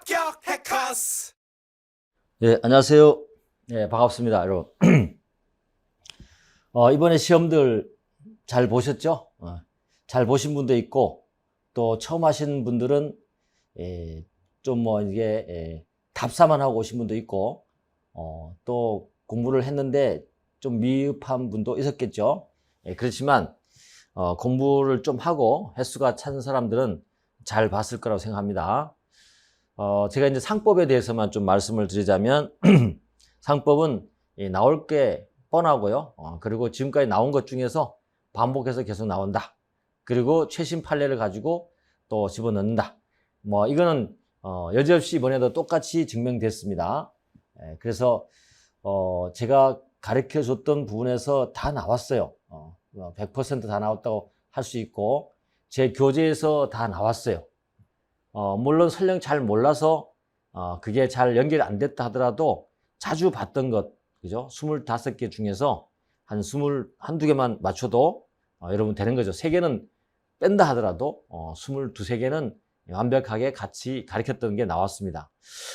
합격 해커스. 네, 안녕하세요. 네, 반갑습니다, 여러분. 이번에 시험들 잘 보셨죠? 잘 보신 분도 있고, 또 처음 하신 분들은 좀 이게 답사만 하고 오신 분도 있고, 또 공부를 했는데 좀 미흡한 분도 있었겠죠. 그렇지만 공부를 좀 하고 횟수가 찬 사람들은 잘 봤을 거라고 생각합니다. 제가 이제 상법에 대해서만 좀 말씀을 드리자면, 상법은 나올 게 뻔하고요. 그리고 지금까지 나온 것 중에서 반복해서 계속 나온다. 그리고 최신 판례를 가지고 또 집어넣는다. 이거는 여지없이 이번에도 똑같이 증명됐습니다. 그래서 제가 가르쳐 줬던 부분에서 다 나왔어요. 100%다 나왔다고 할 수 있고, 제 교재에서 다 나왔어요. 물론 설령 잘 몰라서 그게 잘 연결이 안 됐다 하더라도 자주 봤던 것, 그죠? 25개 중에서 한 21~22개만 맞춰도 여러분 되는 거죠. 3개는 뺀다 하더라도 22~23개는 완벽하게 같이 가르쳤던 게 나왔습니다.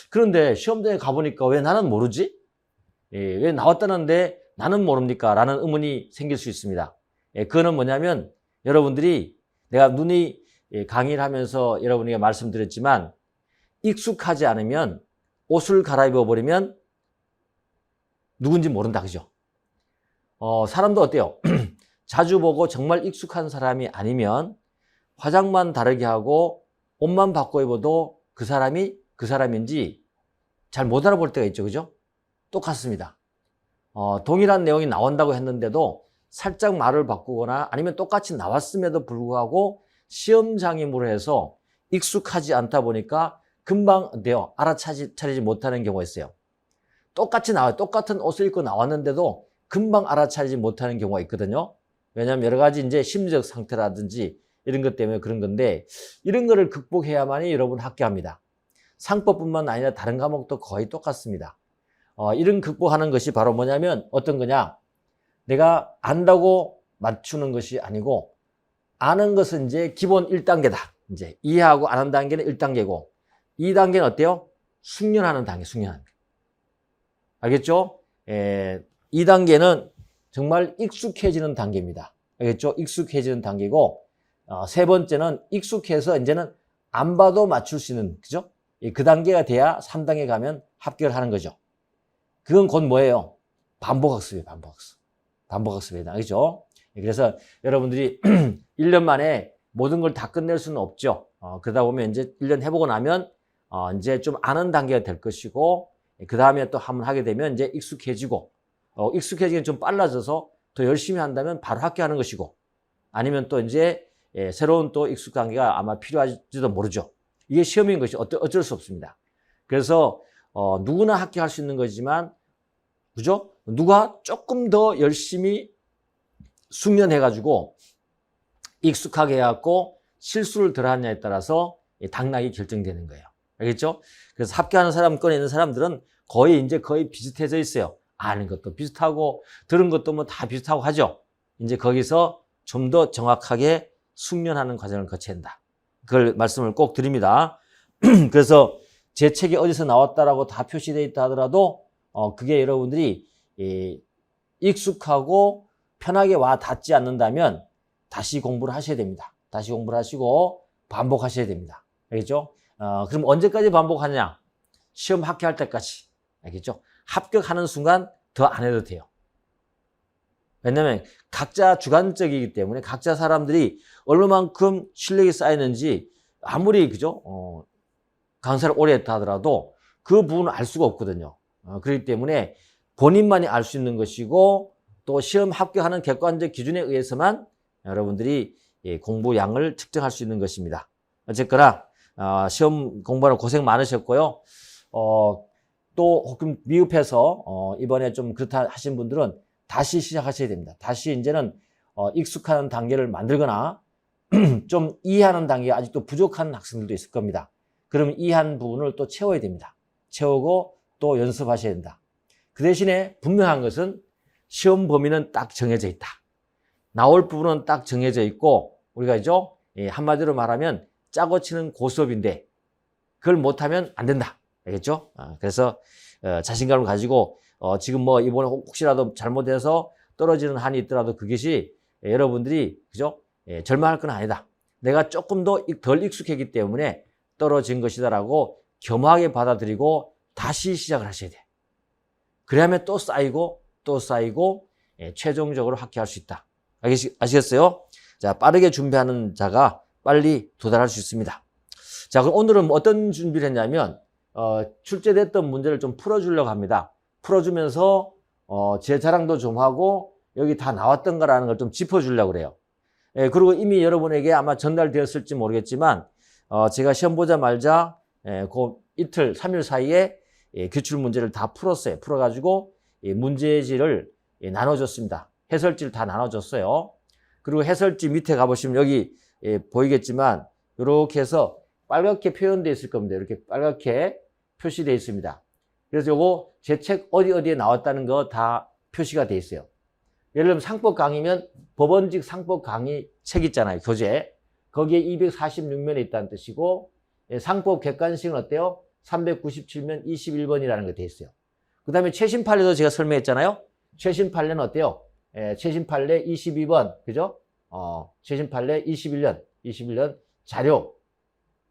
그런데 시험장에 가보니까 왜 나는 모르지? 왜 나왔다는데 나는 모릅니까? 라는 의문이 생길 수 있습니다. 그거는 뭐냐면, 여러분들이 내가 강의를 하면서 여러분에게 말씀드렸지만, 익숙하지 않으면 옷을 갈아입어 버리면 누군지 모른다, 그죠? 사람도 어때요? 자주 보고 정말 익숙한 사람이 아니면 화장만 다르게 하고 옷만 바꿔 입어도 그 사람이 그 사람인지 잘 못 알아볼 때가 있죠, 그죠? 똑같습니다. 동일한 내용이 나온다고 했는데도 살짝 말을 바꾸거나 아니면 똑같이 나왔음에도 불구하고 시험장애물을 해서 익숙하지 않다 보니까 금방 알아차리지 못하는 경우가 있어요. 똑같이 나와요. 똑같은 옷을 입고 나왔는데도 금방 알아차리지 못하는 경우가 있거든요. 왜냐하면 여러 가지 이제 심리적 상태라든지 이런 것 때문에 그런 건데, 이런 거를 극복해야만이 여러분 합격합니다. 상법뿐만 아니라 다른 과목도 거의 똑같습니다. 이런 극복하는 것이 바로 뭐냐면 어떤 거냐? 내가 안다고 맞추는 것이 아니고, 아는 것은 이제 기본 1단계다. 이제 이해하고 아는 단계는 1단계고, 2단계는 어때요? 숙련하는 단계, 숙련하는 단계. 알겠죠? 2단계는 정말 익숙해지는 단계입니다. 알겠죠? 익숙해지는 단계고, 세 번째는 익숙해서 이제는 안 봐도 맞출 수 있는, 그죠? 그 단계가 돼야 3단계 가면 합격을 하는 거죠. 그건 곧 뭐예요? 반복학습이에요, 반복학습. 반복학습이다. 알겠죠? 그래서 여러분들이 1년 만에 모든 걸 다 끝낼 수는 없죠. 그러다 보면 이제 1년 해보고 나면 이제 좀 아는 단계가 될 것이고, 그 다음에 또 한번 하게 되면 이제 익숙해지고, 익숙해지긴 좀 빨라져서 더 열심히 한다면 바로 합격하는 것이고, 아니면 또 이제 새로운 또 익숙 단계가 아마 필요할지도 모르죠. 이게 시험인 것이 어쩔 수 없습니다. 그래서 누구나 합격할 수 있는 거지만, 그죠? 누가 조금 더 열심히 숙련해가지고 익숙하게 해갖고 실수를 덜 하느냐에 따라서 당락이 결정되는 거예요. 알겠죠? 그래서 합격하는 사람권에 있는 사람들은 거의 비슷해져 있어요. 아는 것도 비슷하고 들은 것도 뭐 다 비슷하고 하죠. 이제 거기서 좀 더 정확하게 숙련하는 과정을 거쳐야 한다. 그걸 말씀을 꼭 드립니다. 그래서 제 책이 어디서 나왔다라고 다 표시되어 있다 하더라도 그게 여러분들이 익숙하고 편하게 와 닿지 않는다면 다시 공부를 하셔야 됩니다. 다시 공부를 하시고 반복하셔야 됩니다. 알겠죠? 그럼 언제까지 반복하느냐? 시험 합격할 때까지. 알겠죠? 합격하는 순간 더 안 해도 돼요. 왜냐면 각자 주관적이기 때문에 각자 사람들이 얼마만큼 실력이 쌓이는지 아무리 그죠? 강사를 오래 했다 하더라도 그 부분을 알 수가 없거든요. 그렇기 때문에 본인만이 알 수 있는 것이고, 또 시험 합격하는 객관적 기준에 의해서만 여러분들이 공부량을 측정할 수 있는 것입니다. 어쨌거나 시험 공부하는 고생 많으셨고요. 또 혹은 미흡해서 이번에 좀 그렇다 하신 분들은 다시 시작하셔야 됩니다. 다시 이제는 익숙한 단계를 만들거나 좀 이해하는 단계가 아직도 부족한 학생들도 있을 겁니다. 그러면 이해한 부분을 또 채워야 됩니다. 채우고 또 연습하셔야 된다. 그 대신에 분명한 것은 시험 범위는 딱 정해져 있다. 나올 부분은 딱 정해져 있고, 우리가 한마디로 말하면 짜고 치는 고수업인데, 그걸 못하면 안 된다. 알겠죠? 그래서 자신감을 가지고 지금 뭐 이번에 혹시라도 잘못해서 떨어지는 한이 있더라도 그것이 여러분들이 그죠? 절망할 건 아니다. 내가 조금 더 덜 익숙했기 때문에 떨어진 것이다라고 겸허하게 받아들이고 다시 시작을 하셔야 돼. 그래야만 또 쌓이고 또 쌓이고 최종적으로 합격할 수 있다. 아시겠어요? 자, 빠르게 준비하는 자가 빨리 도달할 수 있습니다. 자, 그럼 오늘은 어떤 준비를 했냐면 출제됐던 문제를 좀 풀어주려고 합니다. 풀어주면서 제 자랑도 좀 하고 여기 다 나왔던 거라는 걸 좀 짚어주려고 그래요. 그리고 이미 여러분에게 아마 전달되었을지 모르겠지만 제가 시험 보자마자 그 이틀, 3일 사이에 기출 문제를 다 풀었어요. 풀어가지고 문제지를 나눠줬습니다. 해설지를 다 나눠줬어요. 그리고 해설지 밑에 가보시면 여기 보이겠지만 이렇게 해서 빨갛게 표현되어 있을 겁니다. 이렇게 빨갛게 표시되어 있습니다. 그래서 요거 제 책 어디에 나왔다는 거 다 표시가 되어 있어요. 예를 들면 상법 강의면 법원직 상법 강의 책 있잖아요. 교재. 거기에 246면에 있다는 뜻이고 상법 객관식은 어때요? 397면 21번이라는 게 되어 있어요. 그 다음에 최신 판례도 제가 설명했잖아요. 최신 판례는 어때요? 최신 판례 22번, 그죠? 최신 판례 21년 자료,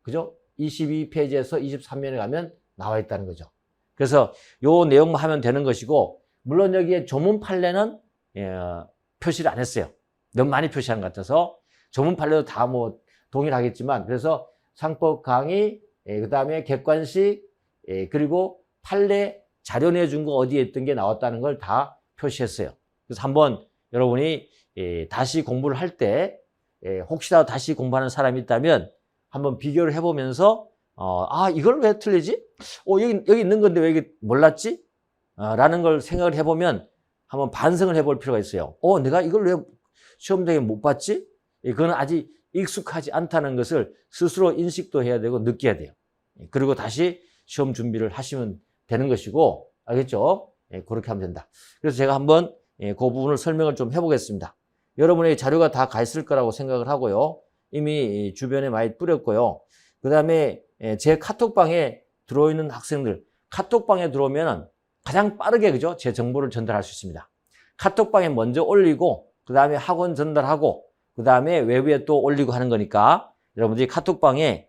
그죠? 22페이지에서 23면에 가면 나와 있다는 거죠. 그래서 요 내용만 하면 되는 것이고, 물론 여기에 조문 판례는 표시를 안 했어요. 너무 많이 표시한 것 같아서 조문 판례도 다 뭐 동일하겠지만, 그래서 상법 강의, 그 다음에 객관식, 그리고 판례 자료 내준 거 어디에 있던 게 나왔다는 걸 다 표시했어요. 그래서 한번 여러분이 다시 공부를 할 때 혹시라도 다시 공부하는 사람이 있다면 한번 비교를 해보면서 이걸 왜 틀리지? 여기 있는 건데 왜 이게 몰랐지? 라는 걸 생각을 해보면 한번 반성을 해볼 필요가 있어요. 내가 이걸 왜 시험장에 못 봤지? 그건 아직 익숙하지 않다는 것을 스스로 인식도 해야 되고 느껴야 돼요. 그리고 다시 시험 준비를 하시면 되는 것이고, 알겠죠? 그렇게 하면 된다. 그래서 제가 한번 그 부분을 설명을 좀 해보겠습니다. 여러분의 자료가 다 가 있을 거라고 생각을 하고요. 이미 주변에 많이 뿌렸고요. 그 다음에 제 카톡방에 들어있는 학생들, 카톡방에 들어오면 가장 빠르게, 그죠? 제 정보를 전달할 수 있습니다. 카톡방에 먼저 올리고, 그 다음에 학원 전달하고, 그 다음에 외부에 또 올리고 하는 거니까 여러분들이 카톡방에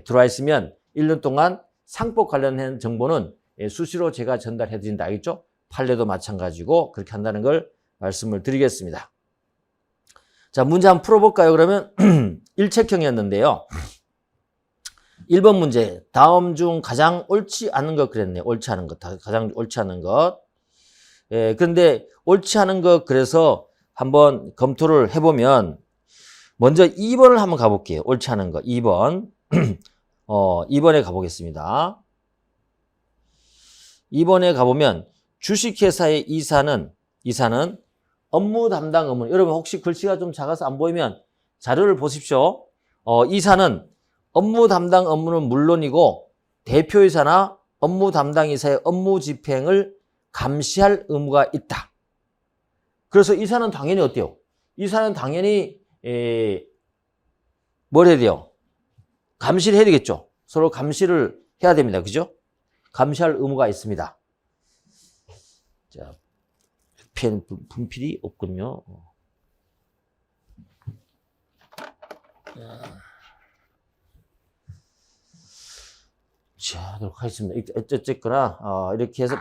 들어와 있으면 1년 동안 상법 관련된 정보는 수시로 제가 전달해 드린다. 알겠죠? 판례도 마찬가지고 그렇게 한다는 걸 말씀을 드리겠습니다. 자, 문제 한번 풀어볼까요? 그러면 일체형이었는데요. 1번 문제, 다음 중 가장 옳지 않은 것 그랬네요. 옳지 않은 것, 가장 옳지 않은 것. 그런데 옳지 않은 것 그래서 한번 검토를 해보면 먼저 2번을 한번 가볼게요. 옳지 않은 것 2번. 2번에 가보겠습니다. 2번에 가보면 주식회사의 이사는 업무 담당 의무. 여러분 혹시 글씨가 좀 작아서 안 보이면 자료를 보십시오. 이사는 업무 담당 업무는 물론이고 대표이사나 업무 담당 이사의 업무 집행을 감시할 의무가 있다. 그래서 이사는 당연히 어때요? 이사는 당연히 뭘 해야 돼요? 감시를 해야 되겠죠. 서로 감시를 해야 됩니다. 그죠? 감시할 의무가 있습니다. 자, 펜 분필이 없군요. 자, 하도록 하겠습니다. 어쨌거나 이렇게 해서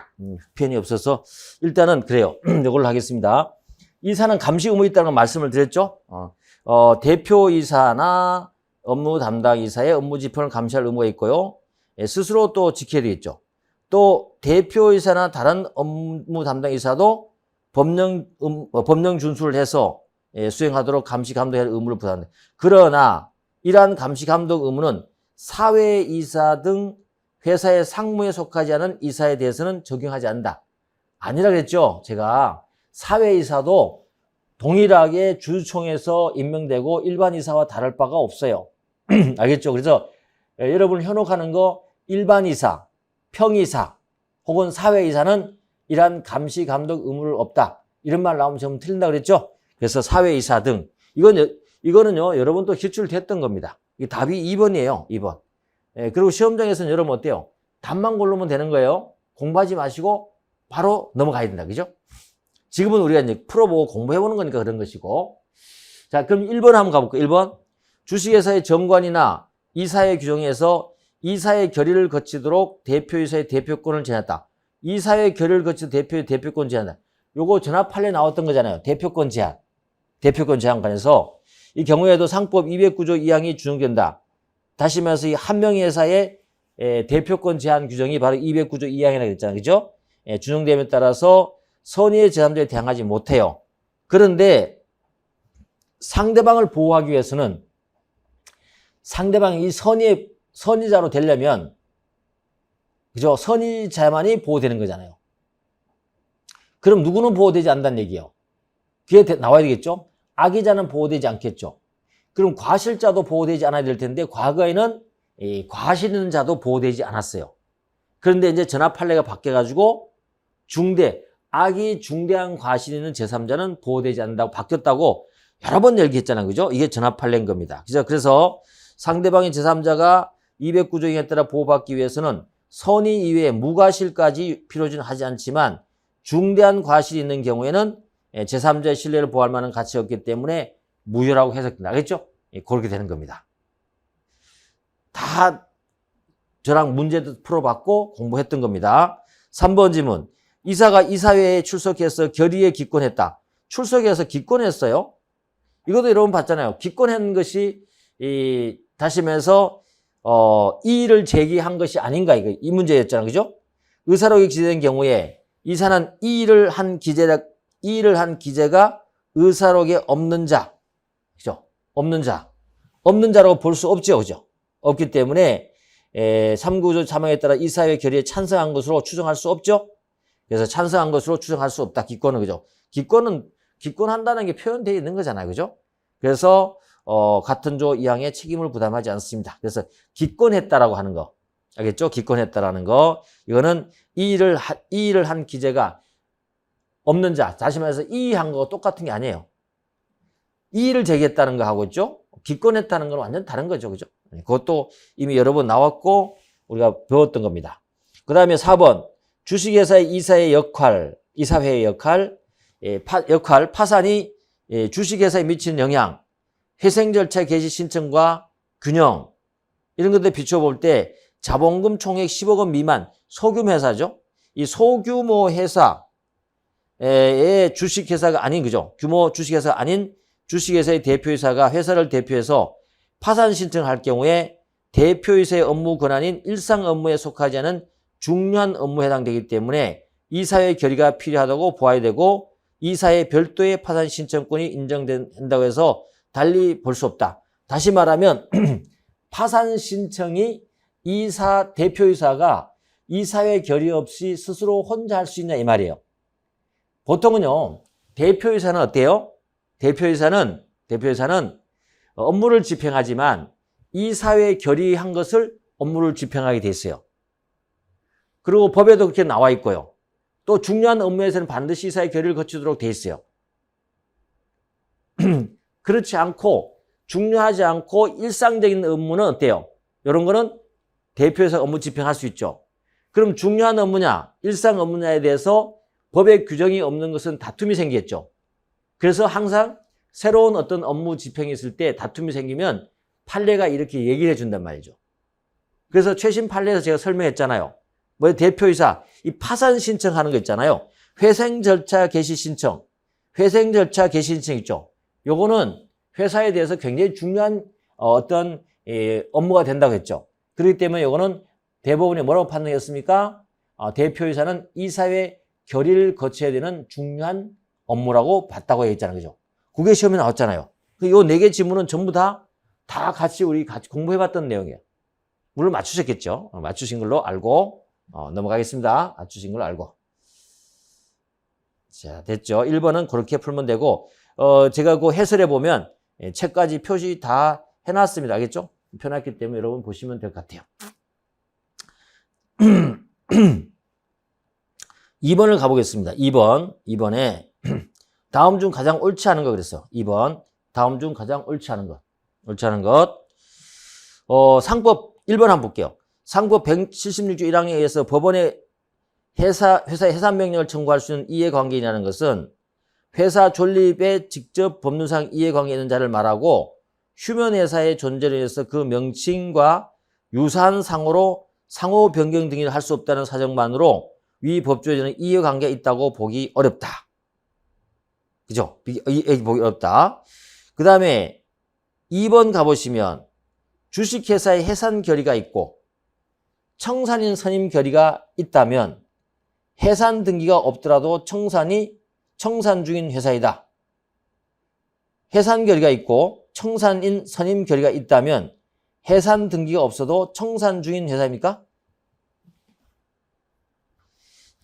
펜이 없어서 일단은 그래요. 이걸로 하겠습니다. 이사는 감시 의무 있다는 걸 말씀을 드렸죠. 대표이사나 업무 담당 이사의 업무 집행을 감시할 의무가 있고요. 스스로 또 지켜야 되겠죠. 또 대표이사나 다른 업무 담당 이사도 법령 준수를 해서 수행하도록 감시 감독할 의무를 부담한다. 그러나 이러한 감시 감독 의무는 사회이사 등 회사의 상무에 속하지 않은 이사에 대해서는 적용하지 않는다. 아니라 그랬죠. 제가 사회이사도 동일하게 주주총회에서 임명되고 일반 이사와 다를 바가 없어요. 알겠죠? 그래서 여러분 현혹하는 거 일반 이사, 평이사 혹은 사회이사는 이러한 감시 감독 의무를 없다. 이런 말 나오면 전부 틀린다 그랬죠? 그래서 사회이사 등 이거는요 여러분 또 기출됐던 겁니다. 이 답이 2번이에요. 2번. 예, 그리고 시험장에서는 여러분 어때요? 답만 고르면 되는 거예요. 공부하지 마시고 바로 넘어가야 된다. 그죠? 지금은 우리가 이제 풀어보고 공부해보는 거니까 그런 것이고. 자, 그럼 1번 한번 가볼까요? 1번. 주식회사의 정관이나 이사회 규정에서 이사회 결의를 거치도록 대표이사의 대표권을 제한했다. 이사회 결의를 거치도록 대표의 대표권 제한다. 요거 전압 판례 나왔던 거잖아요. 대표권 제한. 대표권 제한관에서 이 경우에도 상법 209조 2항이 준용된다. 다시 말해서 이 한 명의 회사의 대표권 제한 규정이 바로 209조 2항이라고 했잖아요. 그죠? 준용됨에 따라서 선의의 제3자에 대항하지 못해요. 그런데 상대방을 보호하기 위해서는 상대방이 이 선의자로 되려면, 그죠? 선의자만이 보호되는 거잖아요. 그럼 누구는 보호되지 않는다는 얘기예요. 그게 나와야 되겠죠? 악의자는 보호되지 않겠죠. 그럼 과실자도 보호되지 않아야 될 텐데 과거에는 이 과실 있는 자도 보호되지 않았어요. 그런데 이제 전압 판례가 바뀌어가지고 악이 중대한 과실 있는 제3자는 보호되지 않는다고 바뀌었다고 여러 번 얘기했잖아요. 그죠? 이게 전압 판례인 겁니다. 그래서 상대방의 제3자가 209조에 따라 보호받기 위해서는 선의 이외에 무과실까지 필요는 하지 않지만 중대한 과실이 있는 경우에는 제3자의 신뢰를 보호할 만한 가치가 없기 때문에 무효라고 해석된다. 알겠죠? 그렇게 되는 겁니다. 다 저랑 문제도 풀어봤고 공부했던 겁니다. 3번 질문. 이사가 이사회에 출석해서 결의에 기권했다. 출석해서 기권했어요? 이것도 여러분 봤잖아요. 기권한 것이 다시 말해서 이의를 제기한 것이 아닌가 이 문제였잖아요. 그죠? 의사록이 기재된 경우에 이사는 이의를 한 기재가 의사록에 없는 자, 그죠? 없는 자라고 볼 수 없죠. 그죠? 없기 때문에 3구조 자망에 따라 이사회 결의에 찬성한 것으로 추정할 수 없죠. 그래서 찬성한 것으로 추정할 수 없다. 기권은 그죠? 기권한다는 게 표현되어 있는 거잖아요. 그죠? 그래서 같은 조 2항의 책임을 부담하지 않습니다. 그래서 기권했다라고 하는 거. 알겠죠? 기권했다라는 거. 이거는 이의를 한 기재가 없는 자. 다시 말해서 이의한 거가 똑같은 게 아니에요. 이의를 제기했다는 거 하고 있죠? 기권했다는 건 완전 다른 거죠. 그죠? 그것도 이미 여러 번 나왔고 우리가 배웠던 겁니다. 그 다음에 4번. 주식회사의 이사회의 역할, 파산이 주식회사에 미치는 영향, 회생절차 개시 신청과 균형, 이런 것들 비춰볼 때 자본금 총액 10억 원 미만 소규모 회사죠. 이 소규모 회사의 주식회사가 아닌 거죠. 규모 주식회사가 아닌 주식회사의 대표이사가 회사를 대표해서 파산 신청할 경우에 대표이사의 업무 권한인 일상 업무에 속하지 않은 중요한 업무에 해당되기 때문에 이사회 결의가 필요하다고 보아야 되고 이사회 별도의 파산 신청권이 인정된다고 해서 달리 볼 수 없다. 다시 말하면 파산 신청이 대표이사가 이사회 결의 없이 스스로 혼자 할 수 있냐 이 말이에요. 보통은요. 대표이사는 어때요? 대표이사는 업무를 집행하지만 이사회 결의한 것을 업무를 집행하게 돼 있어요. 그리고 법에도 그렇게 나와 있고요. 또 중요한 업무에서는 반드시 이사회 결의를 거치도록 돼 있어요. 그렇지 않고 중요하지 않고 일상적인 업무는 어때요? 이런 거는 대표에서 업무 집행할 수 있죠. 그럼 중요한 업무냐, 일상 업무냐에 대해서 법의 규정이 없는 것은 다툼이 생기겠죠. 그래서 항상 새로운 어떤 업무 집행이 있을 때 다툼이 생기면 판례가 이렇게 얘기를 해준단 말이죠. 그래서 최신 판례에서 제가 설명했잖아요. 뭐 대표이사 이 파산 신청하는 거 있잖아요. 회생 절차 개시 신청 있죠. 요거는 회사에 대해서 굉장히 중요한 어떤 업무가 된다고 했죠. 그렇기 때문에 요거는 대법원이 뭐라고 판단했습니까? 대표이사는 이사회 결의를 거쳐야 되는 중요한 업무라고 봤다고 했잖아요. 그죠? 그게 시험에 나왔잖아요. 요 4개 지문은 전부 다 같이 우리 같이 공부해봤던 내용이에요. 물론 맞추셨겠죠? 맞추신 걸로 알고 넘어가겠습니다. 맞추신 걸로 알고. 자, 됐죠? 1번은 그렇게 풀면 되고 제가 그 해설해 보면 책까지 표시 다 해놨습니다. 알겠죠? 펴놨기 때문에 여러분 보시면 될 것 같아요. 2번을 가보겠습니다. 2번에 다음 중 가장 옳지 않은 거 그랬어. 2번 다음 중 가장 옳지 않은 것. 상법 1번 한번 볼게요. 상법 176조 1항에 의해서 법원에 회사의 해산 명령을 청구할 수 있는 이해관계인이라는 것은 회사 존립에 직접 법률상 이해관계 있는 자를 말하고 휴면 회사의 존재로 인해서 그 명칭과 유사한 상호로 상호 변경 등을 할 수 없다는 사정만으로 위 법조에는 이해관계가 있다고 보기 어렵다. 그죠? 보기 어렵다. 그 다음에 2번 가보시면 주식회사의 해산 결의가 있고 청산인 선임 결의가 있다면 해산 등기가 없더라도 청산 중인 회사이다. 해산 결의가 있고 청산인 선임 결의가 있다면 해산 등기가 없어도 청산 중인 회사입니까?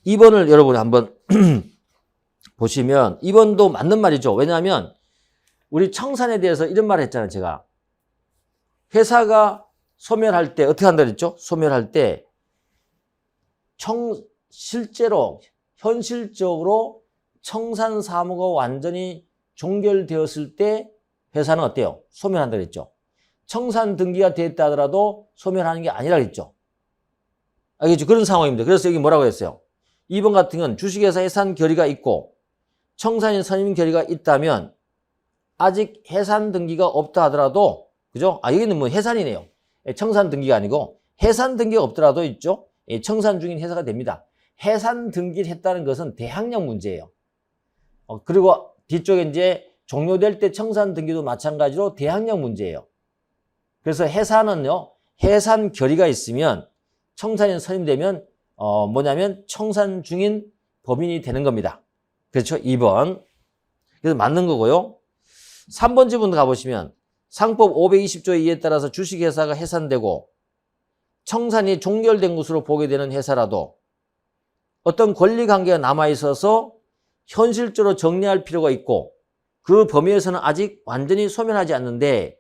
2번을 여러분이 한번 보시면 2번도 맞는 말이죠. 왜냐하면 우리 청산에 대해서 이런 말을 했잖아요. 제가 회사가 소멸할 때 어떻게 한다 그랬죠? 소멸할 때 현실적으로 청산 사무가 완전히 종결되었을 때 회사는 어때요? 소멸한다 그랬죠. 청산 등기가 됐다 하더라도 소멸하는 게 아니라 그랬죠. 알겠죠? 그런 상황입니다. 그래서 여기 뭐라고 했어요? 2번 같은 건 주식회사 해산 결의가 있고 청산인 선임 결의가 있다면 아직 해산 등기가 없다 하더라도 그죠? 여기는 뭐 해산이네요. 청산 등기가 아니고 해산 등기가 없더라도 있죠. 청산 중인 회사가 됩니다. 해산 등기를 했다는 것은 대항력 문제예요. 그리고 뒤쪽에 이제 종료될 때 청산 등기도 마찬가지로 대항력 문제예요. 그래서 해산은요, 해산 결의가 있으면 청산인 선임되면 뭐냐면 청산 중인 법인이 되는 겁니다. 그렇죠? 2번. 그래서 맞는 거고요. 3번 지분 가보시면 상법 520조의 이에 따라서 주식회사가 해산되고 청산이 종결된 것으로 보게 되는 회사라도 어떤 권리관계가 남아있어서 현실적으로 정리할 필요가 있고 그 범위에서는 아직 완전히 소멸하지 않는데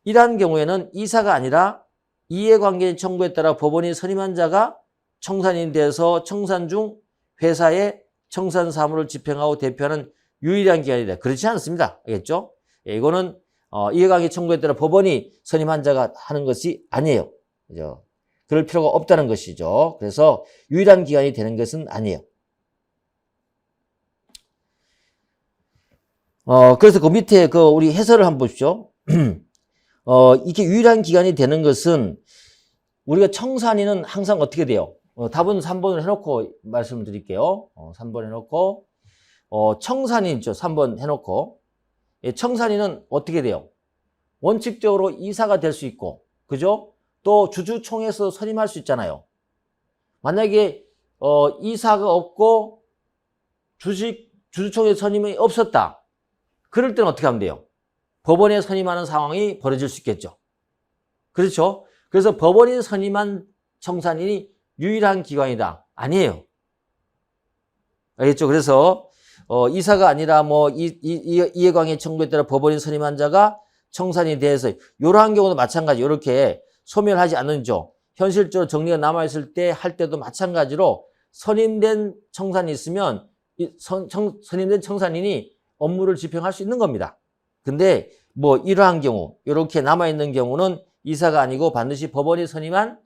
이러한 경우에는 이사가 아니라 이해관계인 청구에 따라 법원이 선임한 자가 청산인이 돼서 청산 중 회사의 청산 사무를 집행하고 대표하는 유일한 기관이다. 그렇지 않습니다. 알겠죠? 이거는 이해관계 청구에 따라 법원이 선임한 자가 하는 것이 아니에요. 그죠? 그럴 필요가 없다는 것이죠. 그래서 유일한 기관이 되는 것은 아니에요. 그래서 그 밑에 우리 해설을 한번 보십시오. 이렇게 유일한 기관이 되는 것은 우리가 청산인은 항상 어떻게 돼요? 답은 3번을 해놓고 말씀을 드릴게요. 3번 해놓고, 청산인 있죠. 3번 해놓고. 청산인은 어떻게 돼요? 원칙적으로 이사가 될 수 있고, 그죠? 또 주주총회에서 선임할 수 있잖아요. 만약에, 이사가 없고, 주주총회 선임이 없었다. 그럴 때는 어떻게 하면 돼요? 법원에 선임하는 상황이 벌어질 수 있겠죠. 그렇죠? 그래서 법원이 선임한 청산인이 유일한 기관이다. 아니에요. 알겠죠? 그래서 이사가 아니라 이해관계 청구에 따라 법원이 선임한 자가 청산인에 대해서 이러한 경우도 마찬가지 이렇게 소멸하지 않는죠. 현실적으로 정리가 남아있을 때 할 때도 마찬가지로 선임된 청산이 있으면 선임된 청산인이 업무를 집행할 수 있는 겁니다. 근데 이러한 경우 이렇게 남아있는 경우는 이사가 아니고 반드시 법원이 선임한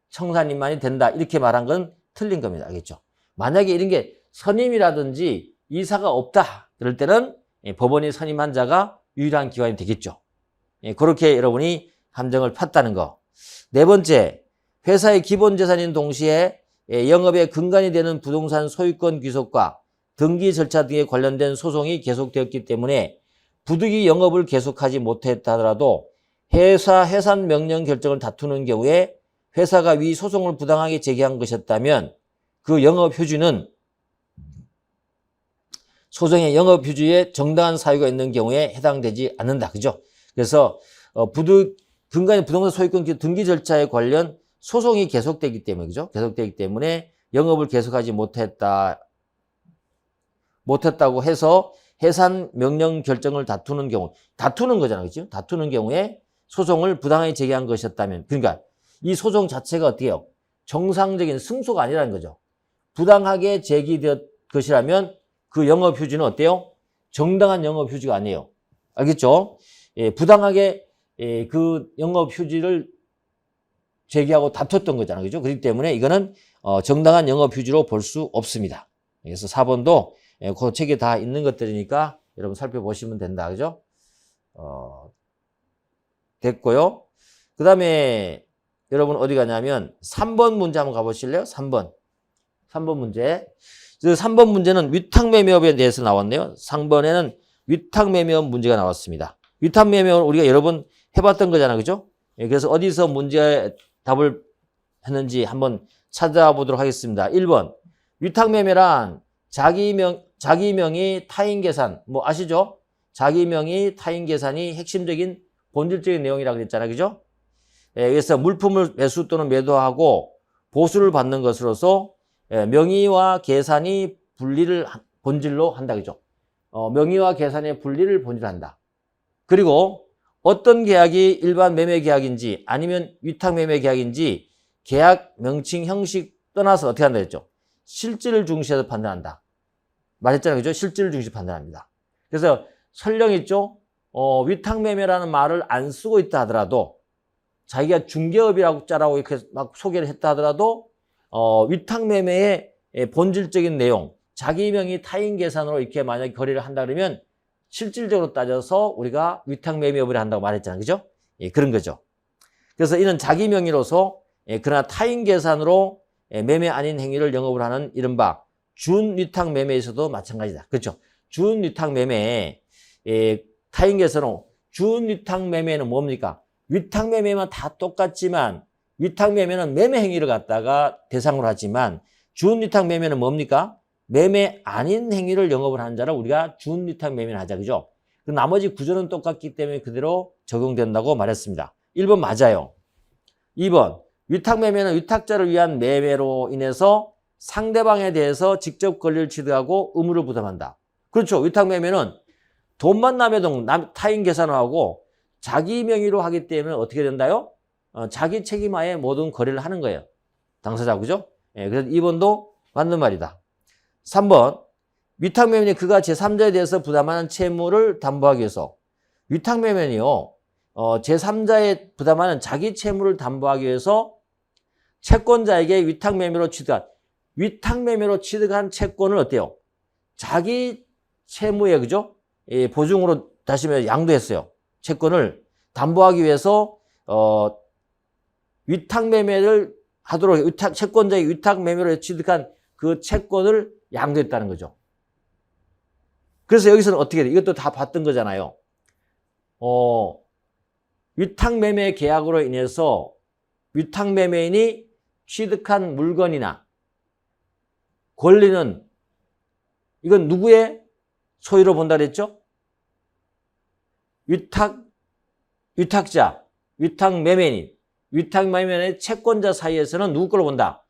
청산인만이 된다. 이렇게 말한 건 틀린 겁니다. 알겠죠? 만약에 이런 게 선임이라든지 이사가 없다. 그럴 때는 법원이 선임한 자가 유일한 기관이 되겠죠. 그렇게 여러분이 함정을 팠다는 거. 네 번째, 회사의 기본 재산인 동시에 영업의 근간이 되는 부동산 소유권 귀속과 등기 절차 등에 관련된 소송이 계속되었기 때문에 부득이 영업을 계속하지 못했다 하더라도 회사 해산 명령 결정을 다투는 경우에 회사가 위 소송을 부당하게 제기한 것이었다면 그 영업휴지는 소송의 영업휴지에 정당한 사유가 있는 경우에 해당되지 않는다. 그죠? 그래서 근간의 부동산 소유권 등기 절차에 관련 소송이 계속되기 때문에 그죠? 계속되기 때문에 영업을 계속하지 못했다고 해서 해산 명령 결정을 다투는 경우, 다투는 거잖아요. 그죠? 다투는 경우에 소송을 부당하게 제기한 것이었다면, 그러니까 이 소송 자체가 어떻게 해요? 정상적인 승소가 아니라는 거죠. 부당하게 제기되었 것이라면 그 영업휴지는 어때요? 정당한 영업휴지가 아니에요. 알겠죠? 부당하게 그 영업휴지를 제기하고 다퉜던 거잖아요. 그죠? 그렇기 때문에 이거는 정당한 영업 휴지로 볼 수 없습니다. 그래서 4번도 그 책에 다 있는 것들이니까 여러분 살펴보시면 된다. 그죠? 됐고요. 그 다음에 여러분 어디 가냐면 3번 문제 한번 가보실래요? 3번 문제. 3번 문제는 위탁매매업에 대해서 나왔네요. 3번에는 위탁매매업 문제가 나왔습니다. 위탁매매업은 우리가 여러 번 해봤던 거잖아요. 그죠? 그래서 어디서 문제 답을 했는지 한번 찾아보도록 하겠습니다. 1번. 위탁매매란 자기 명의 타인 계산, 뭐 아시죠? 자기 명의 타인 계산이 핵심적인 본질적인 내용이라고 그랬잖아요. 그죠? 그래서 물품을 매수 또는 매도하고 보수를 받는 것으로서 명의와 계산이 분리를 본질로 한다. 그죠? 명의와 계산의 분리를 본질로 한다. 그리고 어떤 계약이 일반 매매 계약인지 아니면 위탁 매매 계약인지 계약 명칭 형식 떠나서 어떻게 한다 했죠? 실질을 중시해서 판단한다. 말했잖아요. 그죠? 실질을 중시 판단합니다. 그래서 설령 있죠? 위탁 매매라는 말을 안 쓰고 있다 하더라도 자기가 중개업이라고 짜라고 이렇게 막 소개를 했다 하더라도 위탁 매매의 본질적인 내용, 자기 명의 타인 계산으로 이렇게 만약에 거래를 한다 그러면 실질적으로 따져서 우리가 위탁 매매업을 한다고 말했잖아요. 그죠? 예, 그런 거죠. 그래서 이는 자기 명의로서 그러나 타인 계산으로 매매 아닌 행위를 영업을 하는 이른바 준위탁 매매에서도 마찬가지다. 그렇죠? 준위탁 매매, 타인 계산으로 준위탁 매매는 뭡니까? 위탁 매매만 다 똑같지만 위탁 매매는 매매 행위를 갖다가 대상으로 하지만 준위탁 매매는 뭡니까? 매매 아닌 행위를 영업을 하는 자를 우리가 준위탁 매매를 하자. 그죠? 그 나머지 구조는 똑같기 때문에 그대로 적용된다고 말했습니다. 1번 맞아요. 2번 위탁 매매는 위탁자를 위한 매매로 인해서 상대방에 대해서 직접 권리를 취득하고 의무를 부담한다. 그렇죠. 위탁 매매는 돈만 남해도 타인 계산을 하고 자기 명의로 하기 때문에 어떻게 된다요? 자기 책임하에 모든 거래를 하는 거예요. 당사자. 그죠? 그래서 2번도 맞는 말이다. 3번 위탁매매는 그가 제3자에 대해서 부담하는 채무를 담보하기 위해서 위탁매매는요. 제3자에 부담하는 자기 채무를 담보하기 위해서 채권자에게 위탁매매로 취득한 채권을 어때요? 자기 채무에 그죠? 보증으로 다시 말해 양도했어요. 채권을 담보하기 위해서 위탁매매를 하도록 채권자의 위탁매매로 취득한 그 채권을 양도했다는 거죠. 그래서 여기서는 어떻게 돼? 이것도 다 봤던 거잖아요. 위탁매매 계약으로 인해서 위탁매매인이 취득한 물건이나 권리는 이건 누구의 소유로 본다 그랬죠? 위탁자, 위탁매매인, 위탁매매인의 채권자 사이에서는 누구 걸로 본다?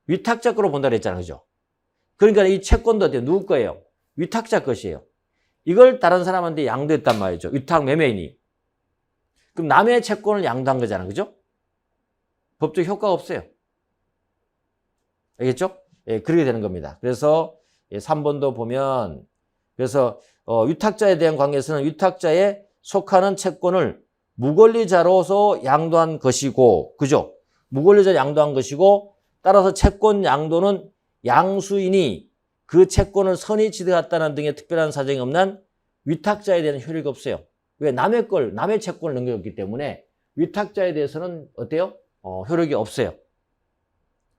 위탁자 걸로 본다 그랬잖아요. 그죠? 그러니까 이 채권도 어때요? 누구 거예요? 위탁자 것이에요. 이걸 다른 사람한테 양도했단 말이죠. 위탁매매인이. 그럼 남의 채권을 양도한 거잖아요. 그죠? 법적 효과가 없어요. 알겠죠? 예, 그렇게 되는 겁니다. 그래서 3번도 보면 그래서 위탁자에 대한 관계에서는 위탁자에 속하는 채권을 무권리자로서 양도한 것이고, 그죠? 무권리자 양도한 것이고, 따라서 채권 양도는 양수인이 그 채권을 선의 취득했다는 등의 특별한 사정이 없는 위탁자에 대한 효력이 없어요. 왜? 남의 채권을 넘겨줬기 때문에 위탁자에 대해서는 어때요? 효력이 없어요.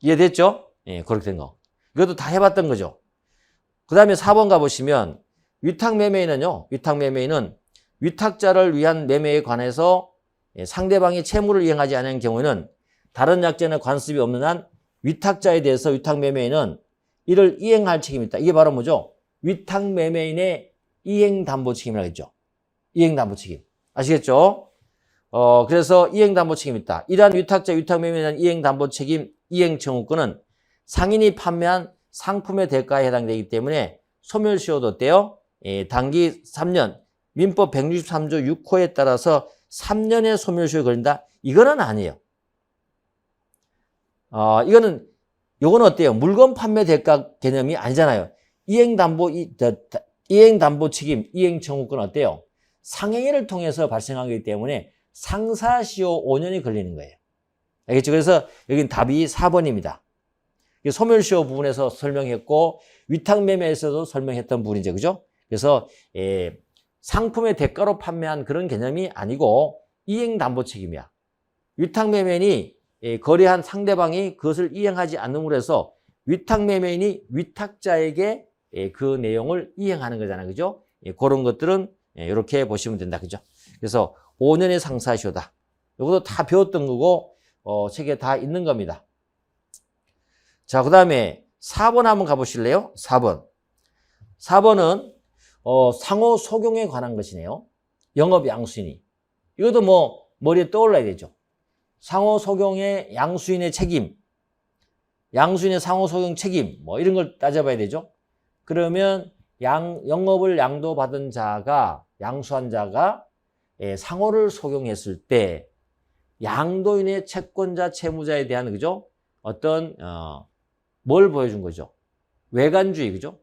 이해됐죠? 예, 그렇게 된 거. 이것도 다 해봤던 거죠. 그 다음에 4번 가보시면 위탁매매인은요, 위탁매매인은 위탁자를 위한 매매에 관해서 상대방이 채무를 이행하지 않은 경우에는 다른 약정의 관습이 없는 한 위탁자에 대해서 위탁매매인은 이를 이행할 책임이 있다. 이게 바로 뭐죠? 위탁매매인의 이행담보 책임이라고 했죠. 이행담보 책임. 아시겠죠? 그래서 이행담보 책임이 있다. 이러한 위탁자, 위탁매매인에 대한 이행담보 책임, 이행청구권은 상인이 판매한 상품의 대가에 해당되기 때문에 소멸시효도 어때요? 단기 3년, 민법 163조 6호에 따라서 3년의 소멸시효에 걸린다? 이거는 아니에요. 요거는 어때요? 물건 판매 대가 개념이 아니잖아요. 이행담보 책임, 이행청구권 어때요? 상행위를 통해서 발생하기 때문에 상사시효 5년이 걸리는 거예요. 알겠죠? 그래서 여긴 답이 4번입니다. 소멸시효 부분에서 설명했고 위탁매매에서도 설명했던 부분이죠. 그죠? 그래서 상품의 대가로 판매한 그런 개념이 아니고 이행담보 책임이야. 위탁매매인이 거래한 상대방이 그것을 이행하지 않음으로 해서 위탁매매인이 위탁자에게 그 내용을 이행하는 거잖아요. 그죠? 그런 것들은 이렇게 보시면 된다. 그죠? 그래서 5년의 상사시효다. 이것도 다 배웠던 거고 책에 다 있는 겁니다. 자, 그 다음에 4번 한번 가보실래요? 4번. 4번은 상호 소경에 관한 것이네요. 영업 양수인이. 이것도 뭐 머리에 떠올라야 되죠. 상호 소경의 양수인의 책임, 양수인의 상호 소경 책임, 뭐 이런 걸 따져봐야 되죠. 그러면 영업을 양도받은 자가, 양수한 자가 상호를 소경했을 때 양도인의 채권자, 채무자에 대한 그죠? 어떤 뭘 보여준 거죠? 외관주의, 그죠?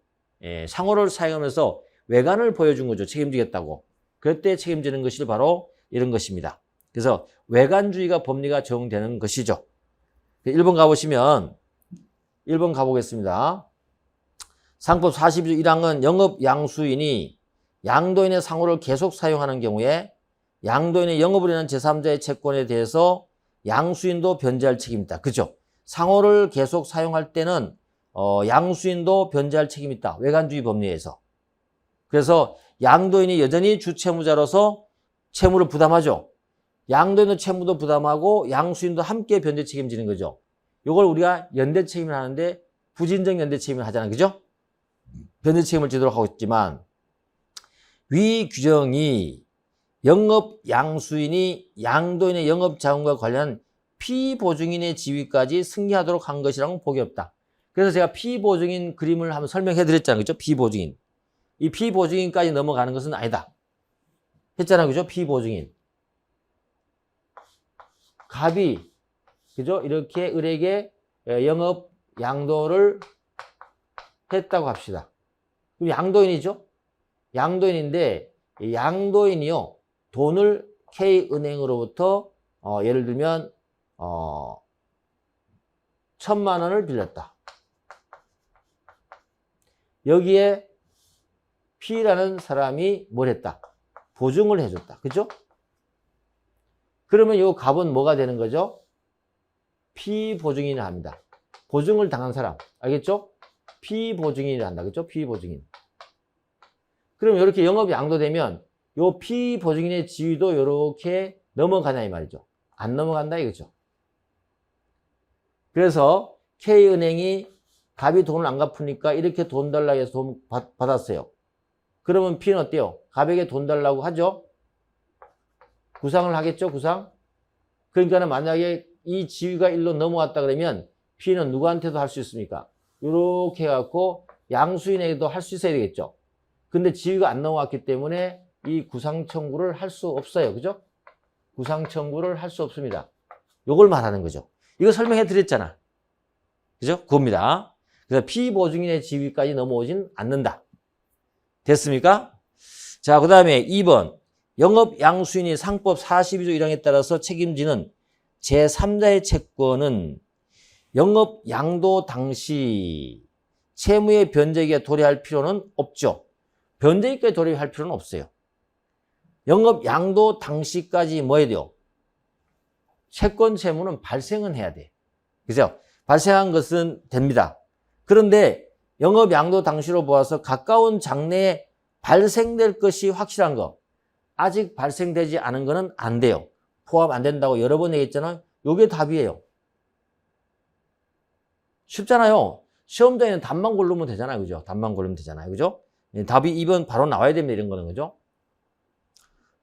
상호를 사용하면서 외관을 보여준 거죠. 책임지겠다고. 그때 책임지는 것이 바로 이런 것입니다. 그래서 외관주의가 법리가 적용되는 것이죠. 1번 가보시면 1번 가보겠습니다. 상법 42조 1항은 영업 양수인이 양도인의 상호를 계속 사용하는 경우에 양도인의 영업을 위한 제3자의 채권에 대해서 양수인도 변제할 책임이 있다. 그죠? 상호를 계속 사용할 때는 양수인도 변제할 책임이 있다. 외관주의 법리에서. 그래서 양도인이 여전히 주채무자로서 채무를 부담하죠. 양도인도 채무도 부담하고 양수인도 함께 변제 책임지는 거죠. 이걸 우리가 연대 책임을 하는데 부진적 연대 책임을 하잖아요. 그죠? 변제 책임을 지도록 하고 있지만 위 규정이 영업 양수인이 양도인의 영업 자금과 관련한 피보증인의 지위까지 승계하도록 한 것이라고 보기 없다. 그래서 제가 피보증인 그림을 한번 설명해 드렸잖아요. 그죠? 피보증인. 이 피보증인까지 넘어가는 것은 아니다. 했잖아요. 그죠? 피보증인. 갑이, 그죠? 이렇게 을에게 영업 양도를 했다고 합시다. 그럼 양도인이죠? 양도인인데, 양도인이요. 돈을 K은행으로부터, 예를 들면, 1,000만 원을 빌렸다. 여기에 P라는 사람이 뭘 했다? 보증을 해줬다. 그죠? 그러면 이 갑은 뭐가 되는 거죠? 피보증인을 합니다. 보증을 당한 사람. 알겠죠? 피보증인을 한다. 그죠? 피보증인. 그럼 이렇게 영업이 양도되면 이 피보증인의 지위도 이렇게 넘어가냐 이 말이죠. 안 넘어간다 이거죠. 그래서 K은행이 갑이 돈을 안 갚으니까 이렇게 돈 달라고 해서 돈 받았어요. 그러면 P는 어때요? 갑에게 돈 달라고 하죠? 구상을 하겠죠? 구상? 그러니까 만약에 이 지위가 일로 넘어왔다 그러면 P는 누구한테도 할 수 있습니까? 이렇게 해갖고 양수인에게도 할 수 있어야 되겠죠? 근데 지위가 안 넘어왔기 때문에 이 구상 청구를 할 수 없어요. 그죠? 구상 청구를 할 수 없습니다. 요걸 말하는 거죠. 이거 설명해 드렸잖아. 그죠? 그겁니다. 그래서 피보증인의 지위까지 넘어오진 않는다. 됐습니까? 자, 그 다음에 2번. 영업 양수인이 상법 42조 1항에 따라서 책임지는 제3자의 채권은 영업 양도 당시 채무의 변제기에 도래할 필요는 없죠. 변제기까지 도래할 필요는 없어요. 영업 양도 당시까지 뭐 해야 돼요? 채권 채무는 발생은 해야 돼. 그죠? 발생한 것은 됩니다. 그런데 영업 양도 당시로 보아서 가까운 장래에 발생될 것이 확실한 거, 아직 발생되지 않은 거는 안 돼요. 포함 안 된다고 여러 번 얘기했잖아요. 요게 답이에요. 쉽잖아요. 시험장에는 답만 고르면 되잖아요. 그죠? 답만 고르면 되잖아요. 그죠? 답이 2번 바로 나와야 됩니다. 이런 거는. 그죠?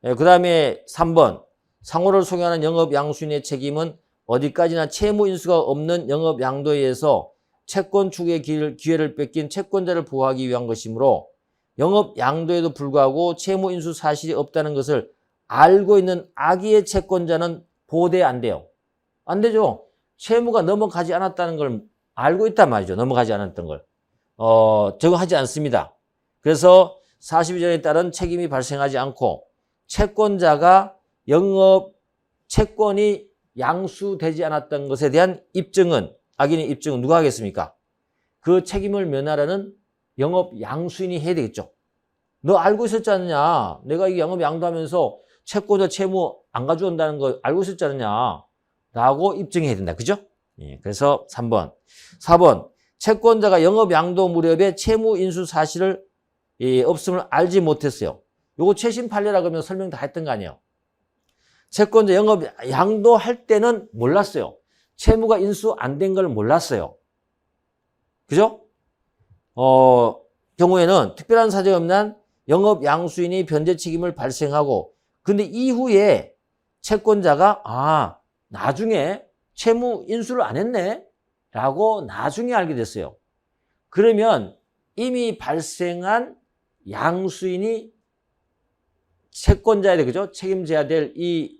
그 다음에 3번. 상호를 소개하는 영업 양수인의 책임은 어디까지나 채무 인수가 없는 영업 양도에 의해서 채권 추구의 기회를 뺏긴 채권자를 보호하기 위한 것이므로 영업 양도에도 불구하고 채무 인수 사실이 없다는 것을 알고 있는 악의의 채권자는 보호돼야 안 돼요. 안 되죠. 채무가 넘어가지 않았다는 걸 알고 있단 말이죠. 넘어가지 않았던 걸. 적용하지 않습니다. 그래서 42조에 따른 책임이 발생하지 않고 채권자가 영업 채권이 양수되지 않았던 것에 대한 입증은, 악인의 입증은 누가 하겠습니까? 그 책임을 면하려는 영업 양수인이 해야 되겠죠. 너 알고 있었지 않느냐? 내가 이 영업 양도하면서 채권자 채무 안 가져온다는 거 알고 있었지 않느냐? 라고 입증해야 된다. 그죠? 예, 그래서 3번. 4번. 채권자가 영업 양도 무렵에 채무 인수 사실을 없음을 알지 못했어요. 요거 최신 판례라 그러면 설명 다 했던 거 아니에요? 채권자 영업 양도할 때는 몰랐어요. 채무가 인수 안 된 걸 몰랐어요. 그죠? 경우에는 특별한 사정이 없는 한 영업 양수인이 변제 책임을 발생하고, 근데 이후에 채권자가 나중에 채무 인수를 안 했네? 라고 나중에 알게 됐어요. 그러면 이미 발생한 양수인이 채권자에 대해, 그죠? 책임져야 될 이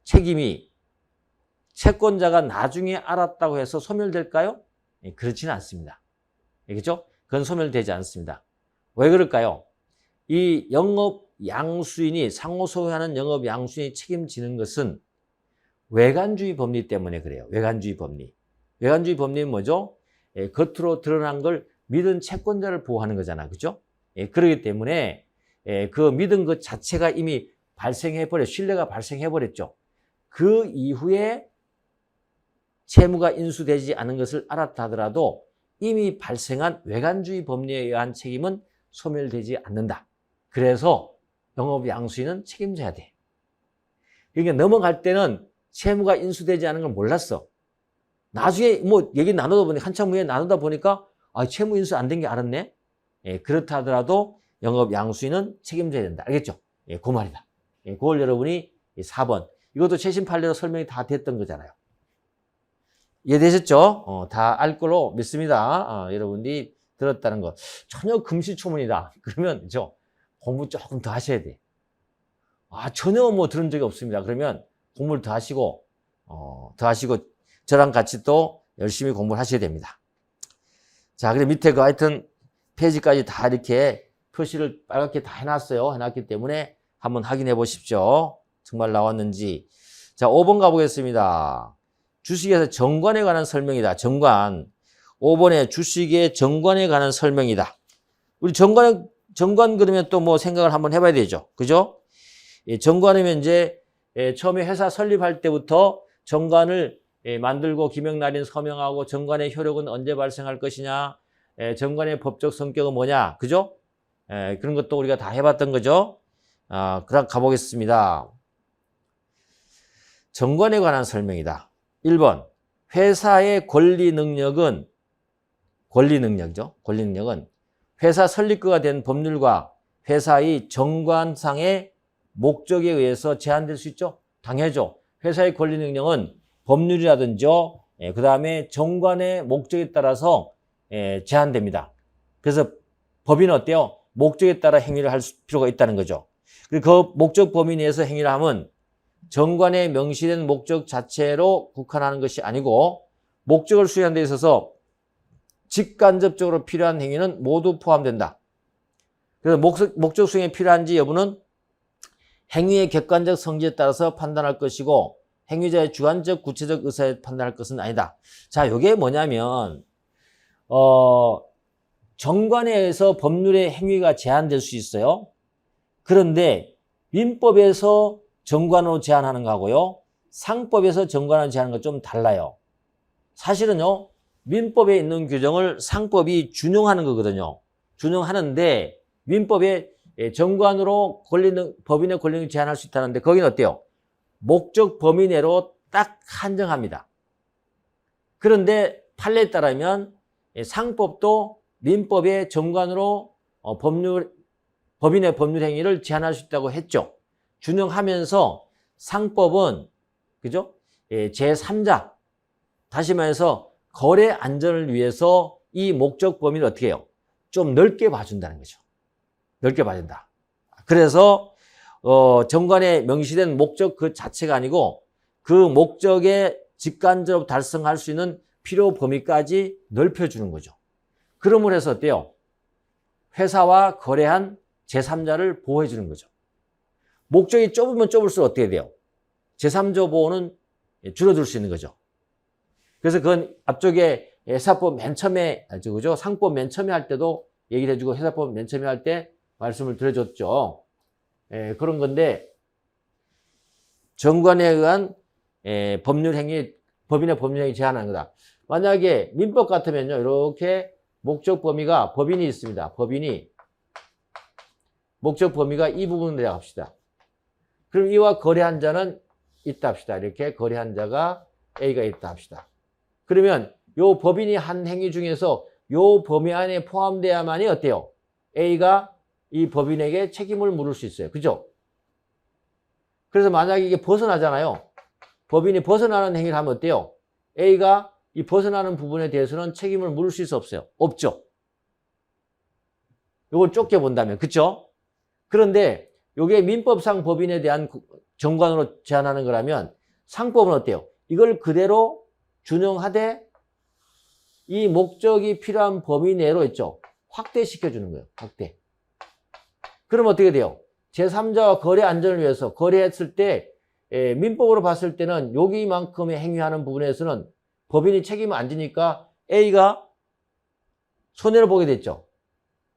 책임이 채권자가 나중에 알았다고 해서 소멸될까요? 그렇지는 않습니다. 그죠? 그건 소멸되지 않습니다. 왜 그럴까요? 이 영업 양수인이, 상호 소유하는 영업 양수인이 책임지는 것은 외관주의 법리 때문에 그래요. 외관주의 법리. 외관주의 법리는 뭐죠? 겉으로 드러난 걸 믿은 채권자를 보호하는 거잖아. 그죠? 그렇기 때문에 그 믿은 것 자체가 이미 신뢰가 발생해버렸죠. 그 이후에 채무가 인수되지 않은 것을 알았다 하더라도 이미 발생한 외관주의 법리에 의한 책임은 소멸되지 않는다. 그래서 영업 양수인은 책임져야 돼. 그러니까 넘어갈 때는 채무가 인수되지 않은 걸 몰랐어. 나중에 얘기 나누다 보니까, 한참 후에 나누다 보니까 채무 인수 안 된 게 알았네. 그렇다 하더라도 영업 양수인은 책임져야 된다. 알겠죠? 그 말이다. 그걸 여러분이 4번. 이것도 최신 판례로 설명이 다 됐던 거잖아요. 이해되셨죠? 다 알 걸로 믿습니다. 여러분들이 들었다는 거. 전혀 금시초문이다. 그러면 공부 조금 더 하셔야 돼. 전혀 들은 적이 없습니다. 그러면 공부를 더 하시고 저랑 같이 또 열심히 공부를 하셔야 됩니다. 자, 그래 밑에 하여튼 페이지까지 다 이렇게 표시를 빨갛게 다 해놨기 때문에 한번 확인해 보십시오. 정말 나왔는지. 자, 5번 가보겠습니다. 주식에서 정관에 관한 설명이다. 정관. 5번에 주식의 정관에 관한 설명이다. 우리 정관 그러면 또 생각을 한번 해봐야 되죠. 그죠? 정관이면 처음에 회사 설립할 때부터 정관을 만들고 기명날인 서명하고 정관의 효력은 언제 발생할 것이냐, 정관의 법적 성격은 뭐냐, 그죠? 그런 것도 우리가 다 해봤던 거죠. 그럼 가보겠습니다. 정관에 관한 설명이다. 1번. 회사의 권리 능력은 회사 설립구가 된 법률과 회사의 정관상의 목적에 의해서 제한될 수 있죠? 당연하죠. 회사의 권리 능력은 법률이라든지 그 다음에 정관의 목적에 따라서 제한됩니다. 그래서 법인은 어때요? 목적에 따라 행위를 할 필요가 있다는 거죠. 그리고 그 목적 범위 내에서 행위를 하면 정관에 명시된 목적 자체로 국한하는 것이 아니고 목적을 수행하는 데 있어서 직간접적으로 필요한 행위는 모두 포함된다. 그래서 목적 수행에 필요한지 여부는 행위의 객관적 성질에 따라서 판단할 것이고 행위자의 주관적 구체적 의사에 판단할 것은 아니다. 자, 이게 뭐냐면 정관에 의해서 법률의 행위가 제한될 수 있어요. 그런데 민법에서 정관으로 제한하는 거하고요, 상법에서 정관으로 제한하는 거 좀 달라요. 사실은요, 민법에 있는 규정을 상법이 준용하는 거거든요. 준용하는데 민법에 정관으로 법인의 권리를 제한할 수 있다는데 거기는 어때요? 목적 범위 내로 딱 한정합니다. 그런데 판례에 따르면 상법도 민법의 정관으로 법인의 법률 행위를 제한할 수 있다고 했죠. 준용하면서 상법은 그죠? 제3자, 다시 말해서 거래 안전을 위해서 이 목적 범위를 어떻게 해요? 좀 넓게 봐준다는 거죠. 넓게 봐준다. 그래서 정관에 명시된 목적 그 자체가 아니고 그 목적에 직간접으로 달성할 수 있는 필요 범위까지 넓혀주는 거죠. 그러므로 해서 어때요? 회사와 거래한 제3자를 보호해주는 거죠. 목적이 좁으면 좁을수록 어떻게 돼요? 제3자 보호는 줄어들 수 있는 거죠. 그래서 그건 앞쪽에 회사법 맨 처음에, 그죠? 상법 맨 처음에 할 때도 얘기를 해주고 회사법 맨 처음에 할 때 말씀을 드려줬죠. 그런 건데, 정관에 의한 법률 행위, 법인의 법률 행위 제한하는 거다. 만약에 민법 같으면요, 이렇게 목적 범위가 법인이 있습니다. 법인이 목적 범위가 이 부분이라고 합시다. 그럼 이와 거래한 자는 있다 합시다. 이렇게 거래한 자가 A가 있다 합시다. 그러면 요 법인이 한 행위 중에서 요 범위 안에 포함돼야만이 어때요? A가 이 법인에게 책임을 물을 수 있어요. 그죠? 그래서 만약에 이게 벗어나잖아요. 법인이 벗어나는 행위를 하면 어때요? A가 이 벗어나는 부분에 대해서는 책임을 물을 수 있어 없어요? 없죠. 요걸 좁게 본다면, 그쵸? 그런데 요게 민법상 법인에 대한 정관으로 제한하는 거라면 상법은 어때요? 이걸 그대로 준용하되 이 목적이 필요한 범위 내로 있죠. 확대시켜주는 거예요. 확대. 그럼 어떻게 돼요? 제3자와 거래 안전을 위해서 거래했을 때 민법으로 봤을 때는 여기만큼의 행위하는 부분에서는 법인이 책임을 안 지니까 A가 손해를 보게 됐죠.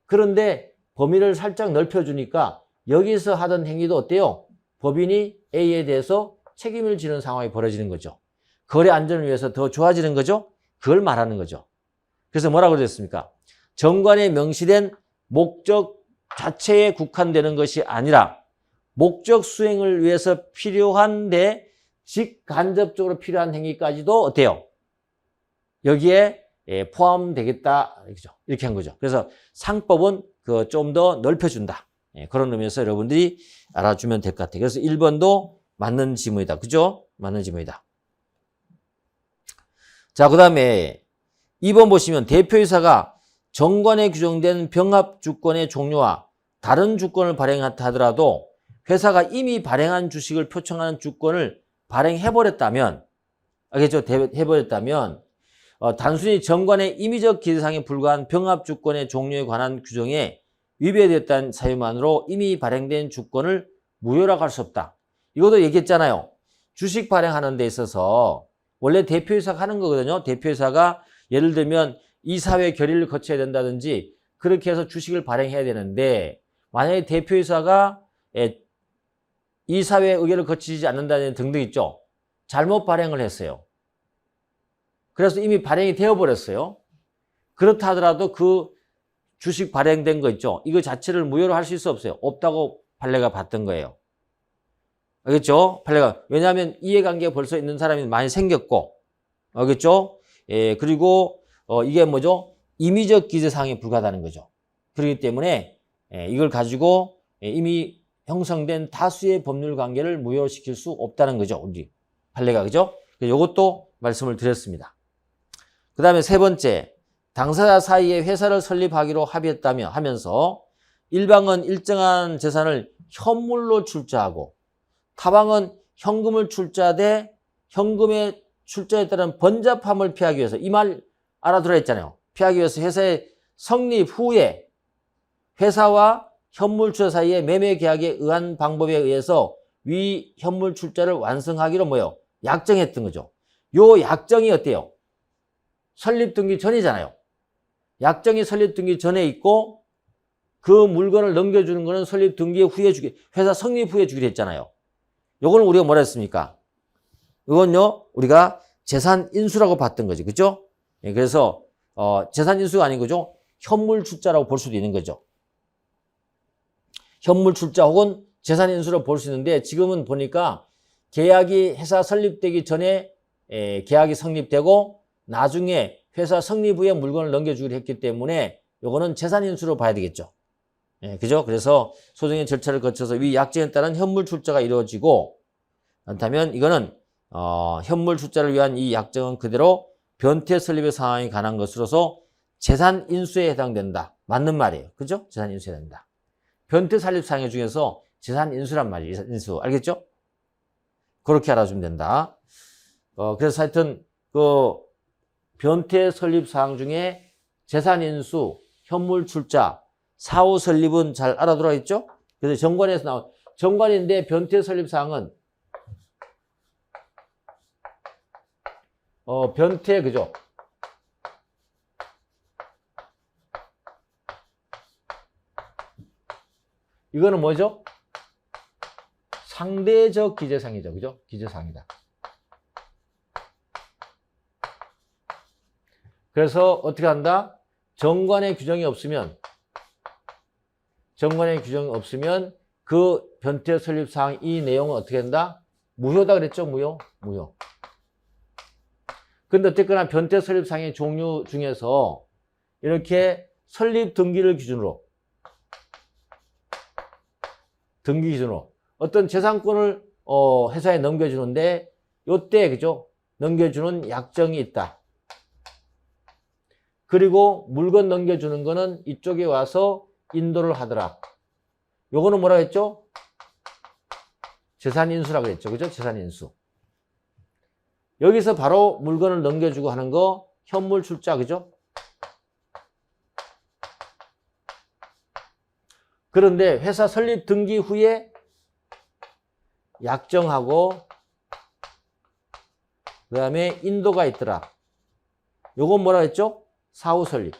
그런데 범위를 살짝 넓혀주니까 여기서 하던 행위도 어때요? 법인이 A에 대해서 책임을 지는 상황이 벌어지는 거죠. 거래 안전을 위해서 더 좋아지는 거죠. 그걸 말하는 거죠. 그래서 뭐라고 그랬습니까? 정관에 명시된 목적 자체에 국한되는 것이 아니라 목적 수행을 위해서 필요한데 직간접적으로 필요한 행위까지도 어때요? 여기에 포함되겠다. 이렇게 한 거죠. 그래서 상법은 좀 더 넓혀준다. 그런 의미에서 여러분들이 알아주면 될 것 같아요. 그래서 1번도 맞는 지문이다. 그죠? 맞는 지문이다. 자, 그 다음에 2번 보시면 대표이사가 정관에 규정된 병합주권의 종류와 다른 주권을 발행한다 하더라도 회사가 이미 발행한 주식을 표창하는 주권을 발행해버렸다면, 알겠죠? 해버렸다면, 단순히 정관의 임의적 기재상에 불과한 병합주권의 종류에 관한 규정에 위배되었다는 사유만으로 이미 발행된 주권을 무효라고 할 수 없다. 이것도 얘기했잖아요. 주식 발행하는 데 있어서 원래 대표이사가 하는 거거든요. 대표이사가 예를 들면 이사회 결의를 거쳐야 된다든지 그렇게 해서 주식을 발행해야 되는데 만약에 대표이사가 이사회 의결을 거치지 않는다는 등등 있죠. 잘못 발행을 했어요. 그래서 이미 발행이 되어버렸어요. 그렇다 하더라도 그 주식 발행된 거 있죠. 이거 자체를 무효로 할 수 있어 없어요? 없다고 판례가 봤던 거예요. 알겠죠? 판례가. 왜냐하면 이해관계가 벌써 있는 사람이 많이 생겼고, 알겠죠? 그리고 이게 뭐죠? 임의적 기재사항에 불과하다는 거죠. 그렇기 때문에 이걸 가지고 이미 형성된 다수의 법률 관계를 무효시킬 수 없다는 거죠. 우리 판례가. 그죠? 이것도 말씀을 드렸습니다. 그 다음에 세 번째, 당사자 사이에 회사를 설립하기로 합의했다며 하면서 일방은 일정한 재산을 현물로 출자하고 타방은 현금을 출자하되 현금의 출자에 따른 번잡함을 피하기 위해서 이 말 알아들어 했잖아요. 피하기 위해서 회사의 성립 후에 회사와 현물 출자 사이의 매매 계약에 의한 방법에 의해서 위 현물 출자를 완성하기로 뭐예요? 약정했던 거죠. 요 약정이 어때요? 설립 등기 전이잖아요. 약정이 설립 등기 전에 있고 그 물건을 넘겨주는 거는 설립 등기 후에 회사 성립 후에 주기로 했잖아요. 요거는 우리가 뭐라 했습니까? 이건요, 우리가 재산 인수라고 봤던 거지. 그죠? 그래서, 재산 인수가 아닌 거죠. 현물 출자라고 볼 수도 있는 거죠. 현물 출자 혹은 재산 인수로 볼 수 있는데 지금은 보니까 계약이 회사 설립되기 전에 계약이 성립되고 나중에 회사 성립 후에 물건을 넘겨주기로 했기 때문에 요거는 재산 인수로 봐야 되겠죠. 그죠? 그래서 소정의 절차를 거쳐서 위 약정에 따른 현물 출자가 이루어지고 그렇다면 이거는 현물 출자를 위한 이 약정은 그대로 변태 설립의 상황에 관한 것으로서 재산 인수에 해당된다. 맞는 말이에요. 그죠? 재산 인수에 해당된다. 변태 설립 상황 중에서 재산 인수란 말이에요. 인수. 알겠죠? 그렇게 알아주면 된다. 그래서 하여튼 그 변태 설립 사항 중에 재산 인수, 현물 출자, 사후 설립은 잘 알아들어 있죠? 그래서 정관에서 나온 정관인데 변태 설립 사항은 변태, 그죠? 이거는 뭐죠? 상대적 기재상이죠. 그죠? 기재상이다. 그래서 어떻게 한다? 정관의 규정이 없으면 그 변태 설립사항 이 내용은 어떻게 한다? 무효다 그랬죠? 무효. 근데 어쨌거나 변태 설립사항의 종류 중에서 이렇게 설립 등기를 기준으로 어떤 재산권을 회사에 넘겨주는데 요때 그죠? 넘겨주는 약정이 있다. 그리고 물건 넘겨주는 거는 이쪽에 와서 인도를 하더라. 요거는 뭐라 했죠? 재산인수라고 그랬죠. 그죠? 재산인수. 여기서 바로 물건을 넘겨주고 하는 거 현물 출자. 그죠? 그런데 회사 설립 등기 후에 약정하고 그 다음에 인도가 있더라. 요건 뭐라 했죠? 사후 설립.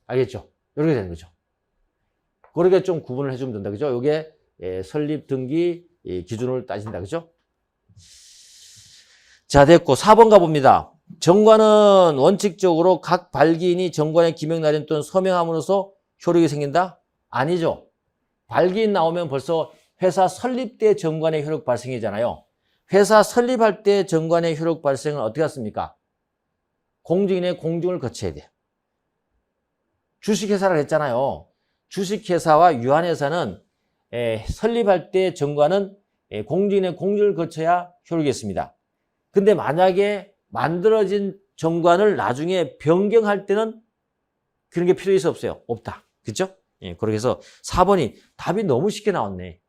알겠죠? 이렇게 되는 거죠. 그렇게 좀 구분을 해주면 된다. 그죠? 요게 설립 등기 기준을 따진다. 그죠? 자, 됐고 4번 가봅니다. 정관은 원칙적으로 각 발기인이 정관의 기명 날인 또는 서명함으로써 효력이 생긴다? 아니죠. 발기인 나오면 벌써 회사 설립 때 정관의 효력 발생이잖아요. 회사 설립할 때 정관의 효력 발생은 어떻게 했습니까? 공증인의 공증을 거쳐야 돼. 주식회사라고 했잖아요. 주식회사와 유한회사는 설립할 때 정관은 공증인의 공증을 거쳐야 효력이 있습니다. 근데 만약에 만들어진 정관을 나중에 변경할 때는 그런 게 필요 있어 없어요? 없다. 그렇죠? 예, 그렇게 해서 4번이 답이 너무 쉽게 나왔네.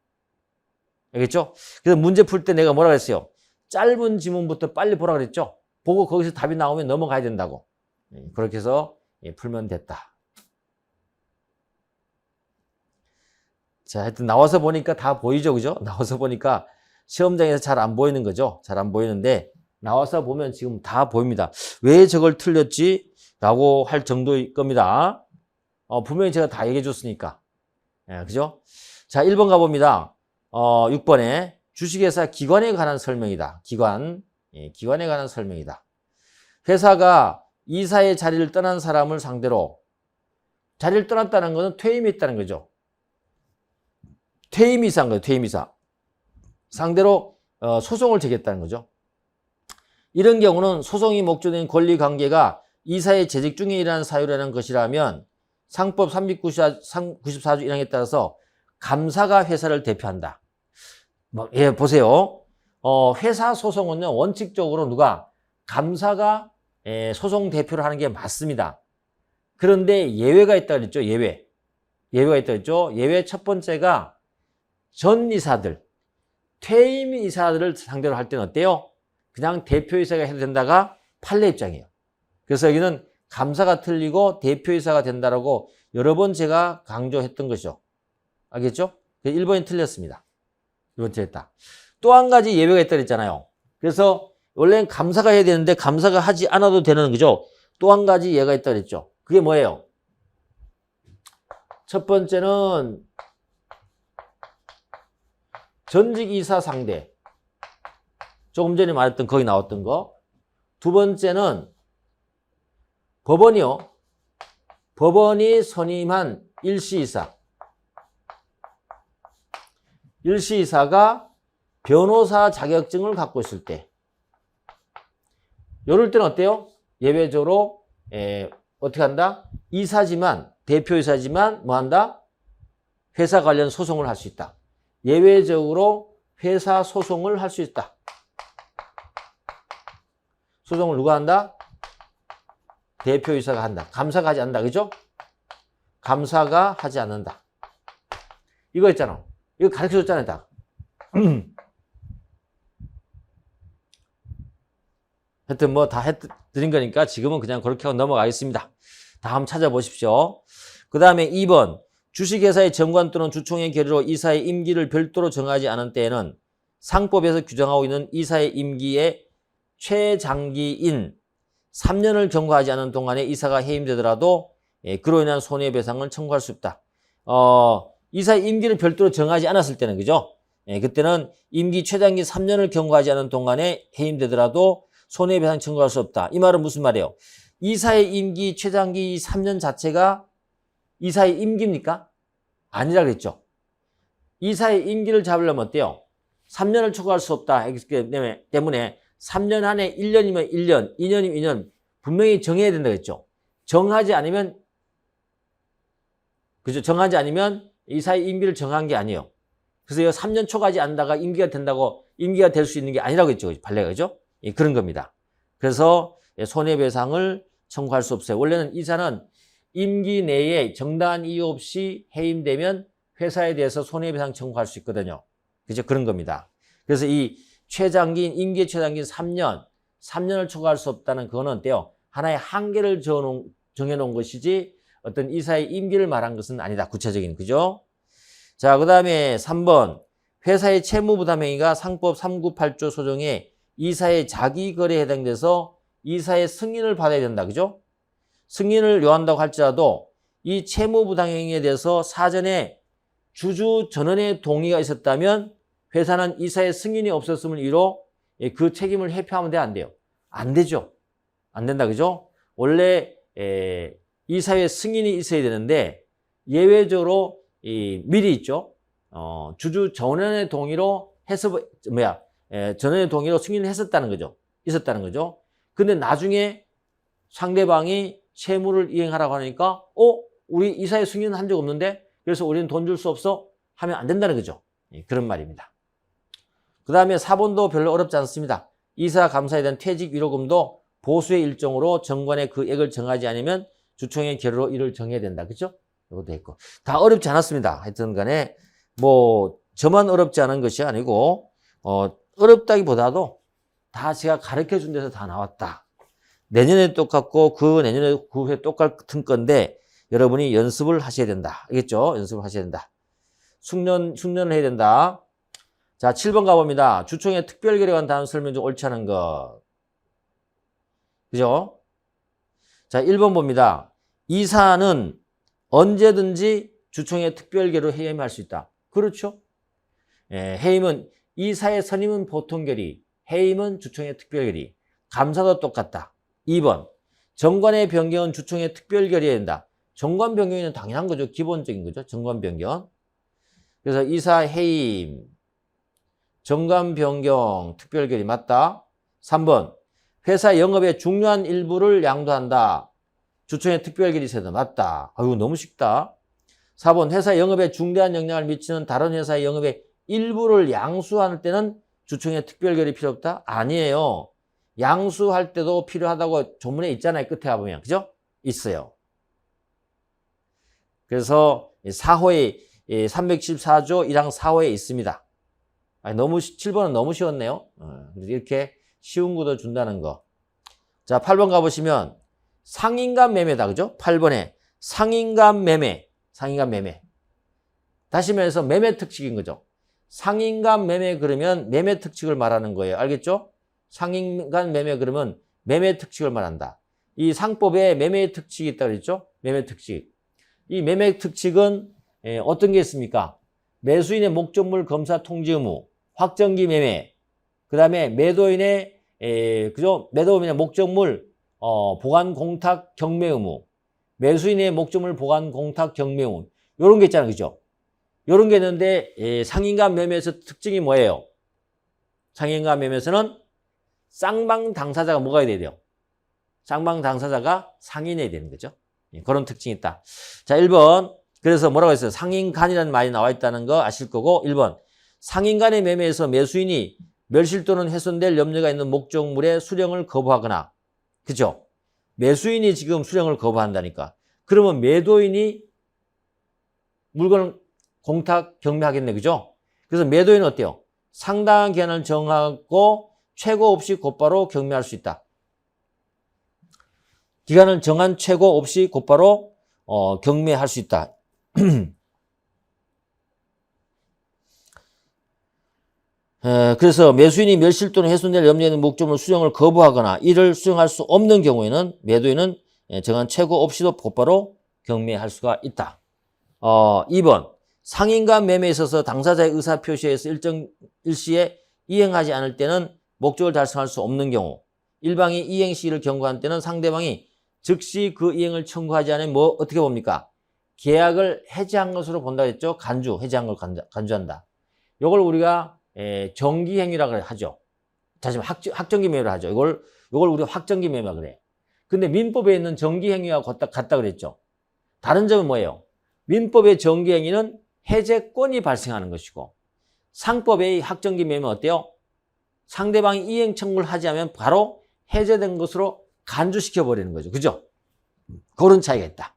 알겠죠? 그래서 문제 풀 때 내가 뭐라 그랬어요? 짧은 지문부터 빨리 보라 그랬죠? 보고 거기서 답이 나오면 넘어가야 된다고. 그렇게 해서 풀면 됐다. 자, 하여튼 나와서 보니까 다 보이죠? 그죠? 나와서 보니까 시험장에서 잘 안 보이는 거죠? 잘 안 보이는데 나와서 보면 지금 다 보입니다. 왜 저걸 틀렸지? 라고 할 정도일 겁니다. 분명히 제가 다 얘기해 줬으니까. 예, 그죠? 자, 1번 가봅니다. 6번에 주식회사 기관에 관한 설명이다. 기관에 관한 설명이다. 회사가 이사의 자리를 떠난 사람을 상대로 자리를 떠났다는 것은 퇴임이 있다는 거죠. 퇴임이사인 거예요. 퇴임이사. 상대로 소송을 제기했다는 거죠. 이런 경우는 소송이 목적인 권리관계가 이사의 재직 중에 일하는 사유라는 것이라면 상법 394조 1항에 따라서 감사가 회사를 대표한다. 예, 보세요. 회사 소송은요, 원칙적으로 누가? 감사가 소송 대표를 하는 게 맞습니다. 그런데 예외가 있다 그랬죠, 예외. 예외가 있다 그랬죠. 예외 첫 번째가 전 이사들, 퇴임 이사들을 상대로 할 때는 어때요? 그냥 대표이사가 해도 된다가 판례 입장이에요. 그래서 여기는 감사가 틀리고 대표이사가 된다라고 여러 번 제가 강조했던 것이죠. 알겠죠? 1번이 틀렸습니다. 2번 틀렸다. 또 한 가지 예외가 있다 그랬잖아요. 그래서 원래는 감사가 해야 되는데 감사가 하지 않아도 되는 거죠. 또 한 가지 예가 있다 그랬죠. 그게 뭐예요? 첫 번째는 전직이사 상대. 조금 전에 말했던 거기 나왔던 거. 두 번째는 법원이요. 법원이 선임한 일시이사. 일시이사가 변호사 자격증을 갖고 있을 때. 이럴 때는 어때요? 예외적으로 어떻게 한다? 이사지만 대표이사지만 뭐 한다? 회사 관련 소송을 할 수 있다. 예외적으로 회사 소송을 할 수 있다. 소송을 누가 한다? 대표이사가 한다. 감사가 하지 않는다. 그죠? 감사가 하지 않는다. 이거 있잖아. 이거 가르쳐 줬잖아요. 다. 하여튼 뭐 다 해드린 거니까 지금은 그냥 그렇게 하고 넘어가겠습니다. 다음 찾아보십시오. 그 다음에 2번. 주식회사의 정관 또는 주총의 결의로 이사의 임기를 별도로 정하지 않은 때에는 상법에서 규정하고 있는 이사의 임기의 최장기인 3년을 경과하지 않은 동안에 이사가 해임되더라도 그로 인한 손해배상을 청구할 수 없다. 이사의 임기를 별도로 정하지 않았을 때는, 그죠? 그때는 임기 최장기 3년을 경과하지 않은 동안에 해임되더라도 손해배상 청구할 수 없다. 이 말은 무슨 말이에요? 이사의 임기 최장기 3년 자체가 이사의 임기입니까? 아니라 그랬죠. 이사의 임기를 잡으려면 어때요? 3년을 초과할 수 없다 했기 때문에 3년 안에 1년이면 1년, 2년이면 2년 분명히 정해야 된다 그랬죠. 정하지 않으면, 그죠? 정하지 않으면 이사의 임기를 정한 게 아니에요. 그래서 3년 초과하지 않다가 임기가 된다고 임기가 될 수 있는 게 아니라고 했죠. 판례가, 그죠? 그런 겁니다. 그래서 손해배상을 청구할 수 없어요. 원래는 이사는 임기 내에 정당한 이유 없이 해임되면 회사에 대해서 손해배상 청구할 수 있거든요. 그죠? 그런 겁니다. 그래서 이 최장기인, 임기의 최장기인 3년을 초과할 수 없다는 그거는 어때요? 하나의 한계를 정해놓은 것이지 어떤 이사의 임기를 말한 것은 아니다. 구체적인, 그죠? 자, 그 다음에 3번. 회사의 채무부담행위가 상법 398조 소정에 이사의 자기거래에 해당돼서 이사의 승인을 받아야 된다. 그죠? 승인을 요한다고 할지라도 이 채무부당행위에 대해서 사전에 주주 전원의 동의가 있었다면 회사는 이사의 승인이 없었음을 이유로 그 책임을 회피하면 돼, 안 돼요? 안 되죠. 안 된다. 그죠? 원래 이사의 승인이 있어야 되는데 예외적으로 미리 있죠. 주주 전원의 동의로 해서 전원의 동의로 승인을 했었다는 거죠. 있었다는 거죠. 근데 나중에 상대방이 채무를 이행하라고 하니까 우리 이사의 승인은 한 적 없는데 그래서 우리는 돈 줄 수 없어 하면 안 된다는 거죠. 그런 말입니다. 그 다음에 4번도 별로 어렵지 않습니다. 이사 감사에 대한 퇴직 위로금도 보수의 일종으로 정관에 그 액을 정하지 않으면 주총의 결의로 이를 정해야 된다. 그렇죠? 이것도 했고. 다 어렵지 않았습니다. 하여튼 간에 뭐 저만 어렵지 않은 것이 아니고 어렵다기보다도 다 제가 가르쳐준 데서 다 나왔다. 내년에 똑같고 그 내년에 그 후에 똑같은 건데 여러분이 연습을 하셔야 된다. 알겠죠? 연습을 하셔야 된다. 숙련을 해야 된다. 자, 7번 가봅니다. 주총의 특별결의관 다음 설명 중 옳지 않은 것. 그죠? 자, 1번 봅니다. 이사는 언제든지 주총의 특별결의로 해임할 수 있다. 그렇죠? 해임은 이사의 선임은 보통결의, 해임은 주총의 특별결의. 감사도 똑같다. 2번. 정관의 변경은 주총의 특별결의해야 된다. 정관 변경은 당연한 거죠. 기본적인 거죠. 정관 변경. 그래서 이사 해임, 정관 변경, 특별결의 맞다. 3번. 회사 영업의 중요한 일부를 양도한다. 주총의 특별결의 세다. 맞다. 아유, 너무 쉽다. 4번. 회사 영업에 중대한 영향을 미치는 다른 회사의 영업의 일부를 양수할 때는 주총의 특별결의 필요 없다? 아니에요. 양수할 때도 필요하다고 조문에 있잖아요. 끝에 가보면. 그죠? 있어요. 그래서 4호에 314조 1항 4호에 있습니다. 너무 7번은 너무 쉬웠네요. 이렇게 쉬운 것도 준다는 거. 자, 8번 가보시면 상인간 매매다. 그죠? 8번에 상인간 매매. 상인간 매매. 다시 말해서 매매 특칙인 거죠. 상인간 매매 그러면 매매 특칙을 말하는 거예요. 알겠죠? 상인간 매매 그러면 매매 특칙을 말한다. 이 상법에 매매 특칙이 있다고 그랬죠? 매매 특칙. 이 매매 특칙은 어떤 게 있습니까? 매수인의 목적물 검사 통지 의무, 확정기 매매, 그 다음에 매도인의 그죠? 매도인의 목적물 보관 공탁 경매 의무, 매수인의 목적물 보관 공탁 경매 의무, 요런 게 있잖아요. 그죠? 요런 게 있는데 상인간 매매에서 특징이 뭐예요? 상인간 매매에서는 쌍방 당사자가 뭐가 돼야 돼요? 쌍방 당사자가 상인해야 되는 거죠. 그런 특징이 있다. 자, 1번. 그래서 뭐라고 했어요? 상인간이라는 말이 나와 있다는 거 아실 거고, 1번. 상인간의 매매에서 매수인이 멸실 또는 훼손될 염려가 있는 목적물의 수령을 거부하거나, 그죠? 매수인이 지금 수령을 거부한다니까. 그러면 매도인이 물건을 공탁 경매하겠네. 그죠? 그래서 매도인은 어때요? 상당한 기한을 정하고 최고 없이 곧바로 경매할 수 있다. 기간을 정한 최고 없이 곧바로 경매할 수 있다. 그래서 매수인이 멸실 또는 훼손될 염려에 있는 목적물 수령을 거부하거나 이를 수령할 수 없는 경우에는 매도인은 정한 최고 없이도 곧바로 경매할 수가 있다. 2번 상인간 매매에 있어서 당사자의 의사표시에서 일시에 이행하지 않을 때는 목적을 달성할 수 없는 경우, 일방이 이행 시기를 경고한 때는 상대방이 즉시 그 이행을 청구하지 않으면 어떻게 봅니까? 계약을 해지한 것으로 본다고 했죠. 해지한 걸 간주한다. 이걸 우리가 정기행위라고 하죠. 다시 말해 확정기 매매를 하죠. 이걸 우리가 확정기 매매라 그래. 근데 민법에 있는 정기행위와 같다 그랬죠. 다른 점은 뭐예요? 민법의 정기행위는 해제권이 발생하는 것이고 상법의 확정기 매매는 어때요? 상대방이 이행 청구를 하지 않으면 바로 해제된 것으로 간주시켜 버리는 거죠. 그죠? 그런 차이가 있다.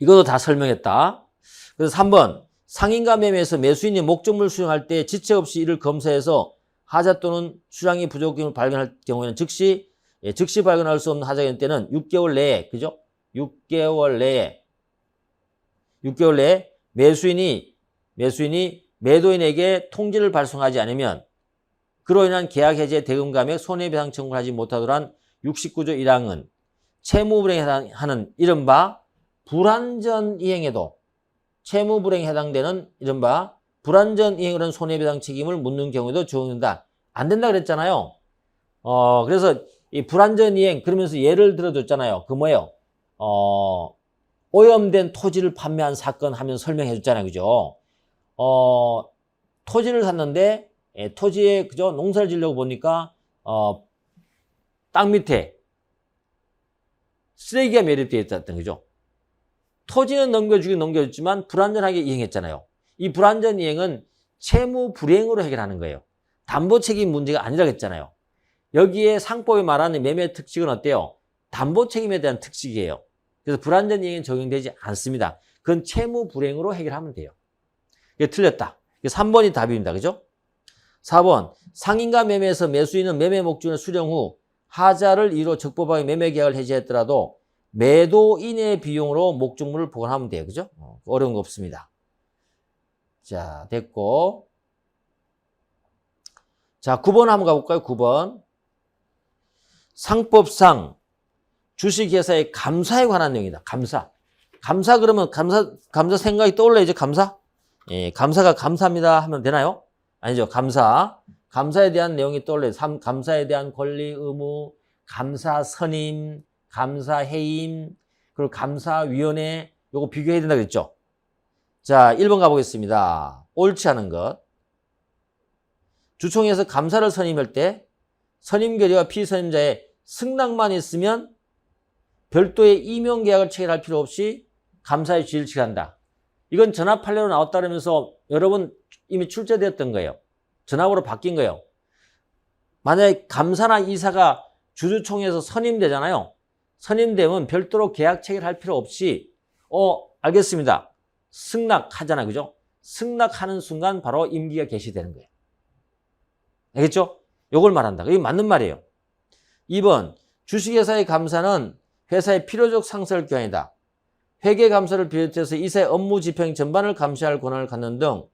이것도 다 설명했다. 그래서 3번 상인과 매매에서 매수인이 목적물 수령할 때 지체 없이 이를 검사해서 하자 또는 수량이 부족함을 발견할 경우에는 즉시 발견할 수 없는 하자가 있는 때는 6개월 내에, 그죠? 6개월 내에 매수인이 매도인에게 통지를 발송하지 않으면 그로 인한 계약 해제 대금 감액 손해배상 청구를 하지 못하도록 한 69조 1항은 채무불행에 해당하는 이른바 불완전 이행에도 채무불행에 해당되는 이른바 불완전 이행으로 한 손해배상 책임을 묻는 경우에도 적용된다. 안 된다 그랬잖아요. 그래서 이 불완전 이행 그러면서 예를 들어줬잖아요. 그 뭐예요? 오염된 토지를 판매한 사건 하면 설명해 줬잖아요. 그죠? 토지를 샀는데 토지에 그죠? 농사를 지려고 보니까 땅 밑에 쓰레기가 매립되어 있었던 거죠. 토지는 넘겨주지만 불완전하게 이행했잖아요. 이 불완전 이행은 채무 불이행으로 해결하는 거예요. 담보 책임 문제가 아니라고 했잖아요. 여기에 상법이 말하는 매매 특징은 어때요? 담보 책임에 대한 특징이에요. 그래서 불완전 이행은 적용되지 않습니다. 그건 채무 불이행으로 해결하면 돼요. 이게 틀렸다. 3번이 답입니다. 그죠? 4번 상인과 매매에서 매수인은 매매 목적을 수령 후 하자를 이유로 적법하게 매매 계약을 해지했더라도 매도인의 비용으로 목적물을 보관하면 돼요. 그죠? 어려운 거 없습니다. 자, 됐고. 자, 9번 한번 가볼까요? 9번. 상법상 주식회사의 감사에 관한 내용이다. 감사 그러면 감사 생각이 떠올라야죠. 감사? 예, 감사가 감사합니다 하면 되나요? 아니죠. 감사에 대한 내용이 떠올라요. 감사에 대한 권리, 의무, 감사 선임, 감사 해임, 그리고 감사위원회, 요거 비교해야 된다 그랬죠? 자, 1번 가보겠습니다. 옳지 않은 것. 주총에서 감사를 선임할 때 선임 결의와 피선임자의 승낙만 있으면 별도의 임용 계약을 체결할 필요 없이 감사의 지위를 취한다. 이건 전압 판례로 나왔다 그러면서 여러분 이미 출제되었던 거예요. 전압으로 바뀐 거예요. 만약에 감사나 이사가 주주총회에서 선임되잖아요. 선임되면 별도로 계약 체결할 필요 없이 알겠습니다. 승낙하잖아요. 그죠? 승낙하는 순간 바로 임기가 개시되는 거예요. 알겠죠? 요걸 말한다. 이게 맞는 말이에요. 2번 주식회사의 감사는 회사의 필요적 상세를 교환이다. 회계감사를 비롯해서 이사의 업무 집행 전반을 감시할 권한을 갖는 등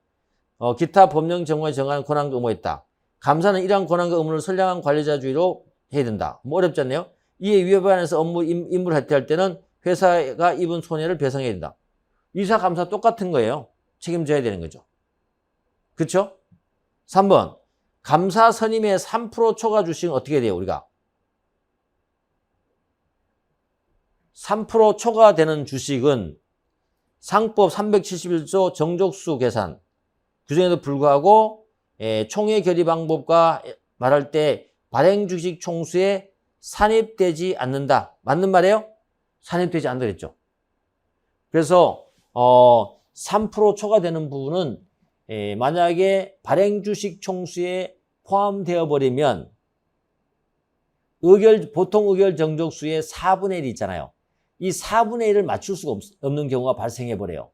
기타 법령 정무에 정한 권한과 의무가 있다. 감사는 이러한 권한과 의무를 선량한 관리자주의로 해야 된다. 뭐 어렵지 않네요. 이에 위반해서 업무 임무를 할때 때는 회사가 입은 손해를 배상해야 된다. 이사 감사 똑같은 거예요. 책임져야 되는 거죠. 그렇죠? 3번 감사 선임의 3% 초과 주식은 어떻게 돼요? 우리가 3% 초과되는 주식은 상법 371조 정족수 계산 규정에도 불구하고 총회 결의 방법과 말할 때 발행 주식 총수에 산입되지 않는다. 맞는 말이에요? 산입되지 않는다 그랬죠. 그래서 3% 초과되는 부분은 만약에 발행 주식 총수에 포함되어 버리면 보통 의결 정족수의 4분의 1이 있잖아요. 이 4분의 1을 맞출 수가 없는 경우가 발생해 버려요.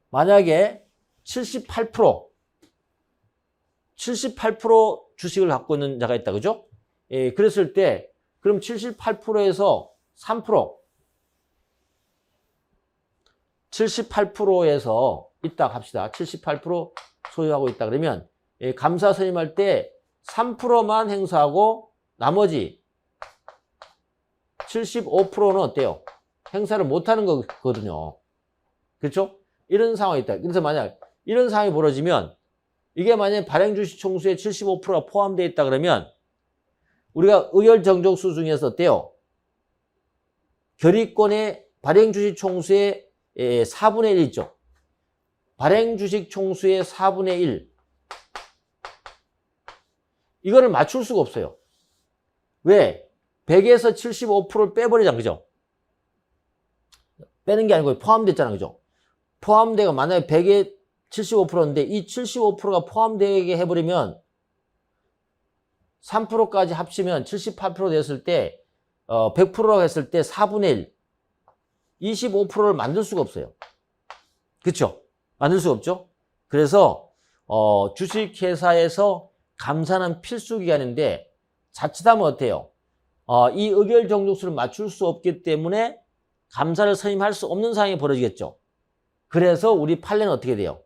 만약에 78% 주식을 갖고 있는 자가 있다. 그죠? 그랬을 때 그럼 78%에서 3% 78%에서 있다 합시다. 78% 소유하고 있다 그러면 감사 선임할 때 3%만 행사하고 나머지 75%는 어때요? 행사를 못하는 거거든요. 그렇죠? 이런 상황이 있다. 그래서 만약 이런 상황이 벌어지면 이게 만약에 발행주식 총수의 75%가 포함되어 있다 그러면 우리가 의결정족수 중에서 어때요? 결의권의 발행주식 총수의 4분의 1 있죠. 발행주식 총수의 4분의 1. 이거를 맞출 수가 없어요. 왜? 100에서 75%를 빼버리잖아. 그죠? 빼는 게 아니고 포함됐잖아. 그죠? 포함되가 만약에 100에 75%인데 이 75%가 포함되게 해버리면 3%까지 합치면 78% 됐을 때 100%라고 했을 때 4분의 1 25%를 만들 수가 없어요. 그렇죠? 만들 수가 없죠? 그래서 주식회사에서 감사는 필수 기간인데 자칫하면 어때요? 이 의결 정족수를 맞출 수 없기 때문에 감사를 선임할 수 없는 상황이 벌어지겠죠. 그래서 우리 판례는 어떻게 돼요?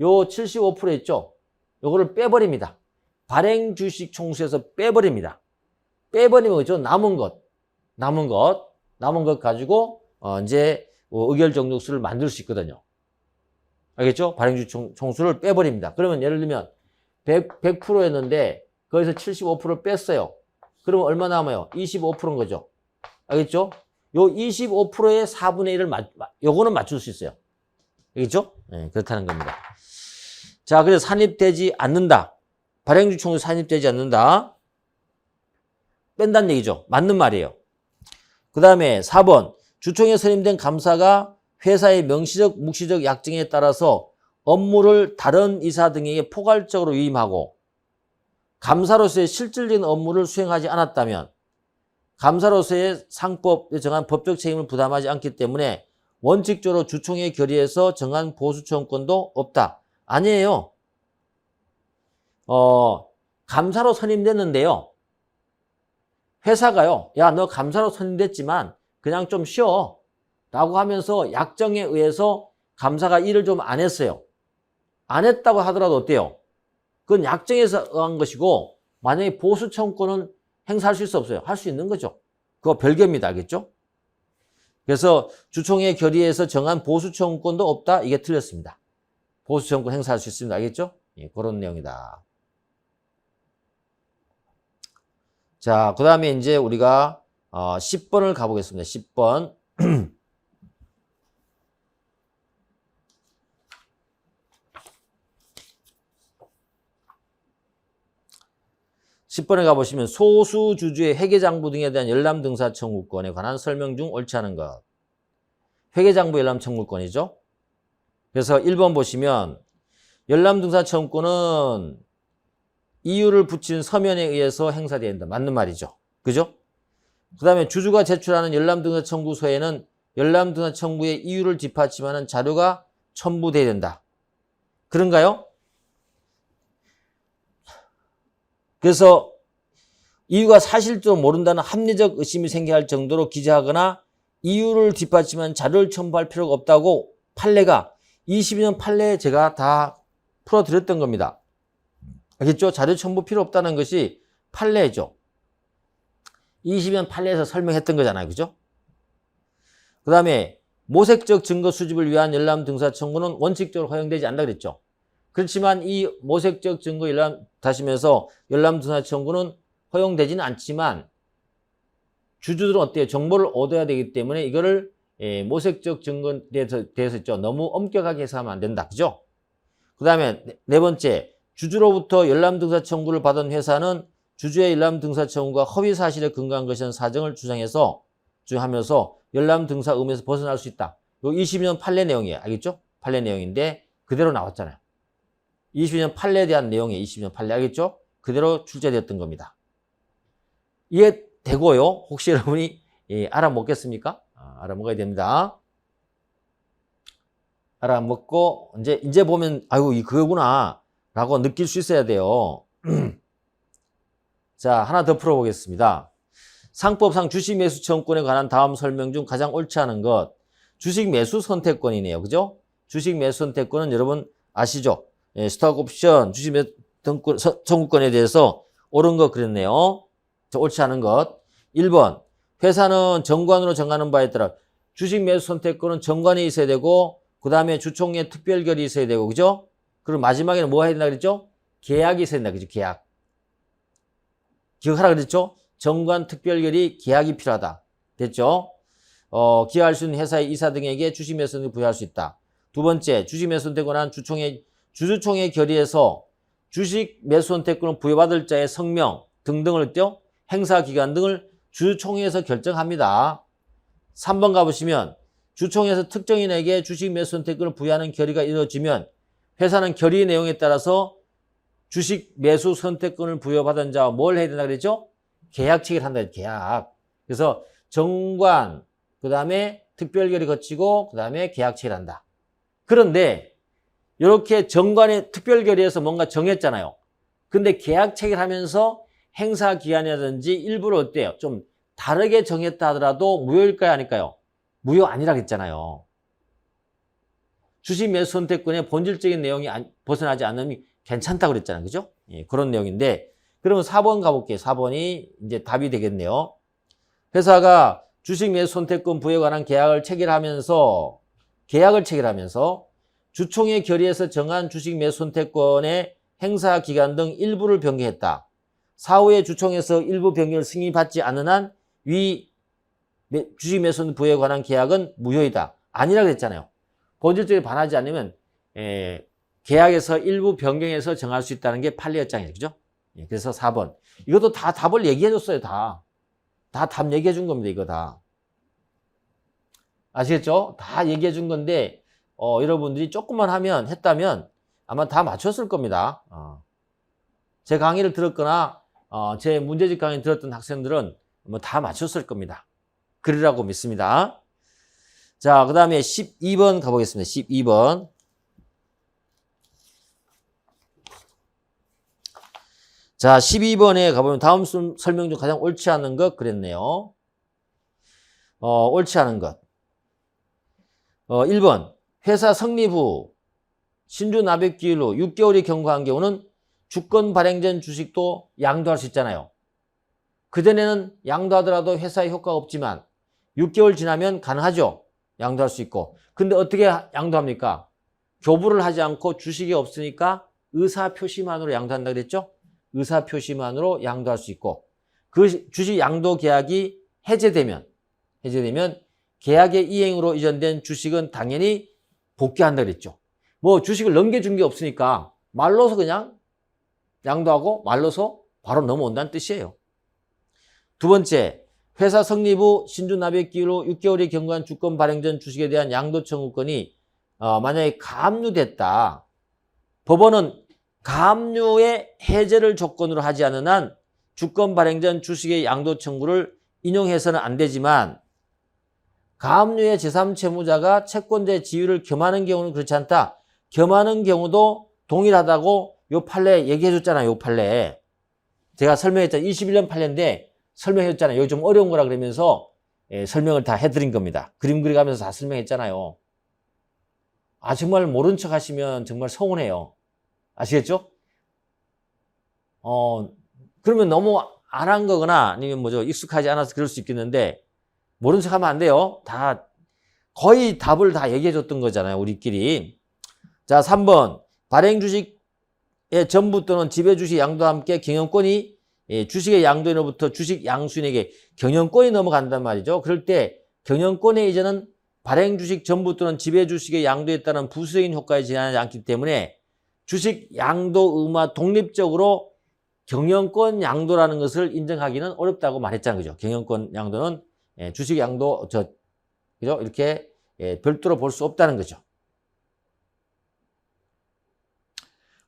요 75% 있죠? 요거를 빼버립니다. 발행 주식 총수에서 빼버립니다. 빼버리면 그죠? 남은 것 가지고 이제 의결 정족수를 만들 수 있거든요. 알겠죠? 발행 주식 총수를 빼버립니다. 그러면 예를 들면 100%였는데 거기서 75%를 뺐어요. 그러면 얼마 남아요? 25%인 거죠. 알겠죠? 요 25%의 4분의 1을 요거는 맞출 수 있어요. 알겠죠? 네, 그렇다는 겁니다. 자, 그래서 산입되지 않는다. 발행주식 총수 산입되지 않는다. 뺀다는 얘기죠. 맞는 말이에요. 그 다음에 4번. 주총에 선임된 감사가 회사의 명시적, 묵시적 약정에 따라서 업무를 다른 이사 등에게 포괄적으로 위임하고 감사로서의 실질적인 업무를 수행하지 않았다면 감사로서의 상법에 정한 법적 책임을 부담하지 않기 때문에 원칙적으로 주총의 결의에서 정한 보수청권도 없다. 아니에요. 감사로 선임됐는데요. 회사가요. 야, 너 감사로 선임됐지만 그냥 좀 쉬어. 라고 하면서 약정에 의해서 감사가 일을 좀 안 했어요. 안 했다고 하더라도 어때요? 그건 약정에서 한 것이고 만약에 보수청권은 행사할 수 있어 없어요? 할 수 있는 거죠. 그거 별개입니다. 알겠죠? 그래서 주총의 결의에서 정한 보수청권도 없다. 이게 틀렸습니다. 보수청권 행사할 수 있습니다. 알겠죠? 예, 그런 내용이다. 자, 그 다음에 이제 우리가 10번을 가보겠습니다. 10번. 10번에 가보시면 소수주주의 회계장부 등에 대한 열람등사 청구권에 관한 설명 중 옳지 않은 것. 회계장부 열람 청구권이죠. 그래서 1번 보시면 열람등사 청구권은 이유를 붙인 서면에 의해서 행사되어야 된다. 맞는 말이죠. 그죠? 그 다음에 주주가 제출하는 열람등사 청구서에는 열람등사 청구의 이유를 뒷받침하는 자료가 첨부되어야 된다. 그런가요? 그래서 이유가 사실도 모른다는 합리적 의심이 생겨야 할 정도로 기재하거나 이유를 뒷받침한 자료를 첨부할 필요가 없다고 판례가 22년 판례에 제가 다 풀어드렸던 겁니다. 알겠죠? 자료 첨부 필요 없다는 것이 판례죠. 20년 판례에서 설명했던 거잖아요. 그죠? 그 다음에 모색적 증거 수집을 위한 열람 등사 청구는 원칙적으로 허용되지 않는다 그랬죠. 그렇지만 이 모색적 증거 열람 다시면서 열람 등사 청구는 허용되지는 않지만 주주들은 어때요? 정보를 얻어야 되기 때문에 이거를 모색적 증거에 대해서 있죠. 너무 엄격하게 해석하면 안 된다. 그죠? 그 다음에 네 번째, 주주로부터 열람 등사 청구를 받은 회사는 주주의 열람 등사 청구가 허위 사실에 근거한 것이라는 사정을 주장하면서 열람 등사 의무에서 벗어날 수 있다. 요 20년 판례 내용이에요. 알겠죠? 판례 내용인데 그대로 나왔잖아요. 20년 판례에 대한 내용이에요. 20년 판례 알겠죠? 그대로 출제되었던 겁니다. 이해되고요. 혹시 여러분이 알아먹겠습니까? 알아먹어야 됩니다. 알아먹고 이제 보면 아유 이 그거구나 라고 느낄 수 있어야 돼요. 자, 하나 더 풀어보겠습니다. 상법상 주식 매수 청구권에 관한 다음 설명 중 가장 옳지 않은 것. 주식 매수 선택권이네요. 그죠? 주식 매수 선택권은 여러분 아시죠? 스톡 옵션, 주식 매수 청구권에 대해서 옳은 것 그랬네요. 옳지 않은 것. 1번. 회사는 정관으로 정하는 바에 따라 주식 매수 선택권은 정관에 있어야 되고 그 다음에 주총회 특별결이 있어야 되고 그죠? 그리고 마지막에는 뭐 해야 된다 그랬죠? 계약이 있어야 된다 그죠? 계약. 기억하라 그랬죠? 정관 특별결의 계약이 필요하다. 됐죠? 기여할 수 있는 회사의 이사 등에게 주식 매수 선택을 부여할 수 있다. 두 번째, 주식 매수 선택권은 주주총회 결의에서 주식 매수 선택권을 부여받을 자의 성명 등등을 띄어 행사 기간 등을 주주총회에서 결정합니다. 3번 가보시면 주총회에서 특정인에게 주식 매수 선택권을 부여하는 결의가 이루어지면 회사는 결의 내용에 따라서 주식 매수 선택권을 부여받은 자와 뭘 해야 된다 그랬죠? 계약 체결을 한다. 계약. 그래서 정관, 그 다음에 특별결의 거치고 그 다음에 계약 체결을 한다. 그런데 이렇게 정관의 특별결의에서 뭔가 정했잖아요. 근데 계약 체결하면서 행사 기간이라든지 일부를 어때요? 좀 다르게 정했다 하더라도 무효일까요? 아닐까요? 무효 아니라 그랬잖아요. 주식 매수 선택권의 본질적인 내용이 벗어나지 않으면 괜찮다고 그랬잖아요. 그죠? 예, 그런 내용인데 그러면 4번 가볼게요. 4번이 이제 답이 되겠네요. 회사가 주식 매수 선택권 부여에 관한 계약을 체결하면서 주총회 결의에서 정한 주식 매수 선택권의 행사 기간 등 일부를 변경했다. 사후에 주총에서 일부 변경을 승인받지 않는 한 위 주식 매수 부여에 관한 계약은 무효이다. 아니라 그랬잖아요. 본질적으로 반하지 않으면 계약에서 일부 변경해서 정할 수 있다는 게 판례협정이죠. 그죠? 그래서 4번. 이것도 다 답을 얘기해 줬어요. 다 답 얘기해 준 겁니다. 이거 다. 아시겠죠? 다 얘기해 준 건데 여러분들이 조금만 했다면 아마 다 맞췄을 겁니다. 제 강의를 들었거나 제 문제집 강의 들었던 학생들은 뭐 다 맞췄을 겁니다. 그리라고 믿습니다. 자, 그 다음에 12번 가보겠습니다. 12번. 자, 12번에 가보면 다음 설명 중 가장 옳지 않은 것 그랬네요. 옳지 않은 것. 1번. 회사 성립 후 신주 납입 기일로 6개월이 경과한 경우는 주권 발행 전 주식도 양도할 수 있잖아요. 그전에는 양도하더라도 회사에 효과가 없지만 6개월 지나면 가능하죠. 양도할 수 있고. 근데 어떻게 양도합니까? 교부를 하지 않고 주식이 없으니까 의사표시만으로 양도한다 그랬죠? 의사표시만으로 양도할 수 있고 그 주식 양도 계약이 해제되면 계약의 이행으로 이전된 주식은 당연히 복귀한다 그랬죠. 뭐 주식을 넘겨준 게 없으니까 말로서 그냥 양도하고 말로서 바로 넘어온다는 뜻이에요. 두 번째, 회사 성립 후 신주 납입 기일로 6개월이 경과한 주권 발행 전 주식에 대한 양도 청구권이 만약에 가압류됐다. 법원은 가압류의 해제를 조건으로 하지 않은 한 주권 발행 전 주식의 양도 청구를 인용해서는 안 되지만 가압류의 제3채무자가 채권자의 지위를 겸하는 경우는 그렇지 않다. 겸하는 경우도 동일하다고 요 판례 얘기해 줬잖아요. 요 판례. 제가 설명했잖아요. 21년 판례인데 설명해 줬잖아요. 여기 좀 어려운 거라 그러면서 설명을 다 해드린 겁니다. 그림 그려가면서 다 설명했잖아요. 정말 모른 척 하시면 정말 서운해요. 아시겠죠? 그러면 너무 안 한 거거나 아니면 뭐죠 익숙하지 않아서 그럴 수 있겠는데 모른 척 하면 안 돼요. 거의 답을 다 얘기해 줬던 거잖아요. 우리끼리. 자, 3번. 발행 주식의 전부 또는 지배 주식 양도와 함께 경영권이 주식의 양도인으로부터 주식 양수인에게 경영권이 넘어간단 말이죠. 그럴 때 경영권의 이전은 발행 주식 전부 또는 지배 주식의 양도에 따른 부수적인 효과에 지나지 않기 때문에 주식 양도 의무와 독립적으로 경영권 양도라는 것을 인정하기는 어렵다고 말했잖아요. 그죠? 경영권 양도는 주식 양도 그죠? 이렇게 별도로 볼 수 없다는 거죠.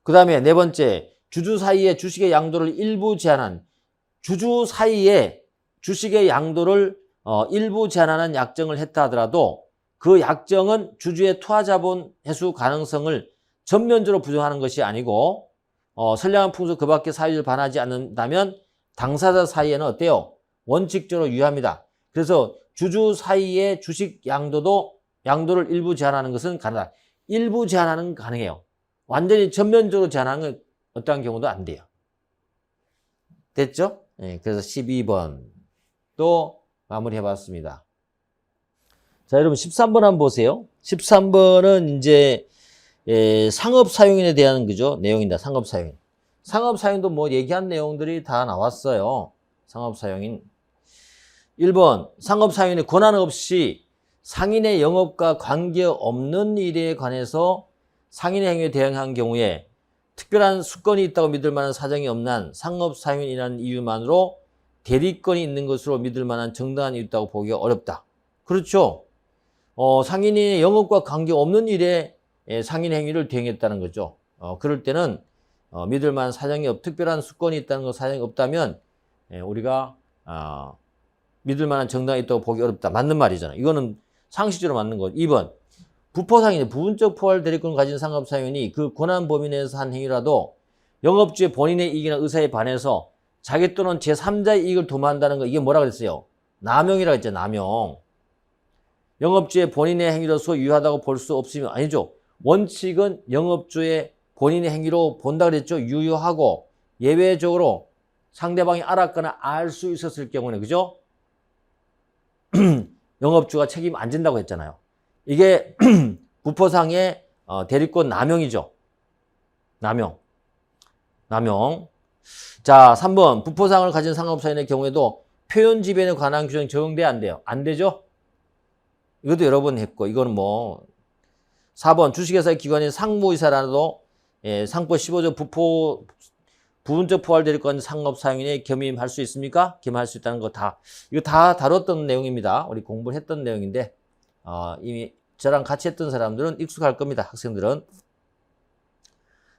그 다음에 네 번째, 주주 사이에 주식의 양도를 일부 제한한 주주 사이에 주식의 양도를 일부 제한하는 약정을 했다 하더라도 그 약정은 주주의 투하자본 회수 가능성을 전면적으로 부정하는 것이 아니고 선량한 풍수 그 밖의 사유를 반하지 않는다면 당사자 사이에는 어때요? 원칙적으로 유효합니다. 그래서 주주 사이에 주식 양도를 일부 제한하는 것은 가능하다. 일부 제한하는 건 가능해요. 완전히 전면적으로 제한하는 건 어떠한 경우도 안 돼요. 됐죠? 네, 그래서 12번 또 마무리해 봤습니다. 자, 여러분 13번 한번 보세요. 13번은 이제 상업사용인에 대한 그죠? 내용입니다. 상업사용인. 상업사용도 뭐 얘기한 내용들이 다 나왔어요. 상업사용인. 1번 상업사용인의 권한 없이 상인의 영업과 관계없는 일에 관해서 상인의 행위에 대응한 경우에 특별한 수건이 있다고 믿을 만한 사정이 없는 한 상업사용인이라는 이유만으로 대리권이 있는 것으로 믿을 만한 정당한 이유 있다고 보기가 어렵다. 그렇죠. 상인의 영업과 관계없는 일에 상인 행위를 대행했다는 거죠. 그럴 때는 믿을 만한 사정이 특별한 수건이 있다는 거 사정이 없다면 우리가 믿을 만한 정당이 있다고 보기 어렵다. 맞는 말이잖아. 이거는 상식적으로 맞는 거. 2번 부포상인, 부분적 포괄 대리권을 가진 상업사용인이 그 권한 범위 내에서 한 행위라도 영업주의 본인의 이익이나 의사에 반해서 자기 또는 제3자의 이익을 도모한다는 거, 이게 뭐라 그랬어요? 남용이라고 했죠. 남용. 영업주의 본인의 행위로서 유효하다고 볼 수 없으면 아니죠. 원칙은 영업주의 본인의 행위로 본다 그랬죠. 유효하고 예외적으로 상대방이 알았거나 알 수 있었을 경우는 그죠? 영업주가 책임 안 진다고 했잖아요. 이게 부포상의 대리권 남용이죠. 남용. 자, 3번 부포상을 가진 상업사인의 경우에도 표현 지변에 관한 규정이 적용돼야 안 돼요. 안 되죠? 이것도 여러 번 했고, 이거는 뭐 4번 주식회사의 기관인 상무이사라도 상법 15조 부분적 포괄 대리권 상업사용인에 겸임할 수 있습니까? 겸임할 수 있다는 거 이거 다 다뤘던 내용입니다. 우리 공부를 했던 내용인데 이미 저랑 같이 했던 사람들은 익숙할 겁니다. 학생들은.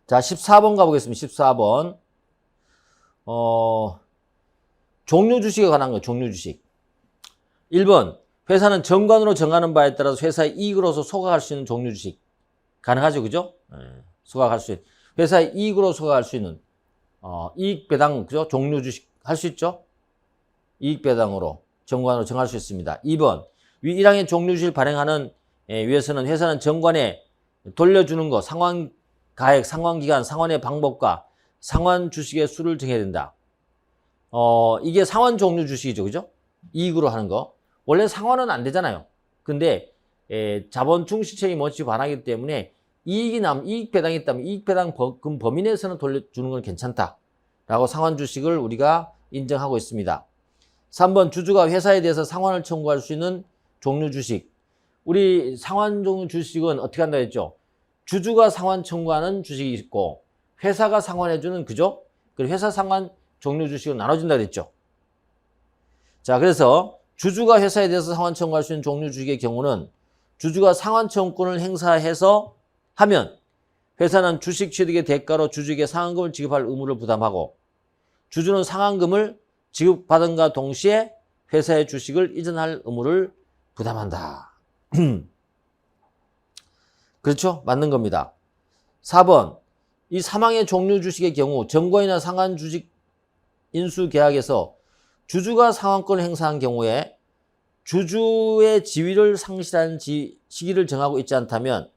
자, 14번 가보겠습니다. 14번. 종류 주식에 관한 거, 종류 주식. 1번. 회사는 정관으로 정하는 바에 따라서 회사의 이익으로서 소각할 수 있는 종류 주식. 가능하죠, 그죠? 소각할 수 있는. 회사의 이익으로 소각할 수 있는, 이익 배당, 그죠? 종류 주식 할 수 있죠? 이익 배당으로 정관으로 정할 수 있습니다. 2번. 위 1항의 종류 주식을 발행하는 위해서는 회사는 정관에 돌려주는 거, 상환 가액, 상환 기간, 상환의 방법과 상환 주식의 수를 정해야 된다. 이게 상환 종류 주식이죠, 그죠? 이익으로 하는 거. 원래 상환은 안 되잖아요. 근데 자본 충실책임 원칙이 반하기 때문에 이익 배당이 있다면 이익 배당금 범위 내에서는 돌려주는 건 괜찮다라고 상환 주식을 우리가 인정하고 있습니다. 3번 주주가 회사에 대해서 상환을 청구할 수 있는 종류 주식. 우리 상환 종류 주식은 어떻게 한다 했죠? 주주가 상환 청구하는 주식이 있고 회사가 상환해주는 그죠? 그리고 회사 상환 종류 주식은 나눠진다 그랬죠. 자, 그래서 주주가 회사에 대해서 상환 청구할 수 있는 종류 주식의 경우는 주주가 상환 청구권을 행사해서 하면 회사는 주식 취득의 대가로 주주에게 상환금을 지급할 의무를 부담하고 주주는 상환금을 지급받은과 동시에 회사의 주식을 이전할 의무를 부담한다. 그렇죠? 맞는 겁니다. 4번. 이 사망의 종류 주식의 경우 정관이나 상환 주식 인수 계약에서 주주가 상환권을 행사한 경우에 주주의 지위를 상실한 시기를 정하고 있지 않다면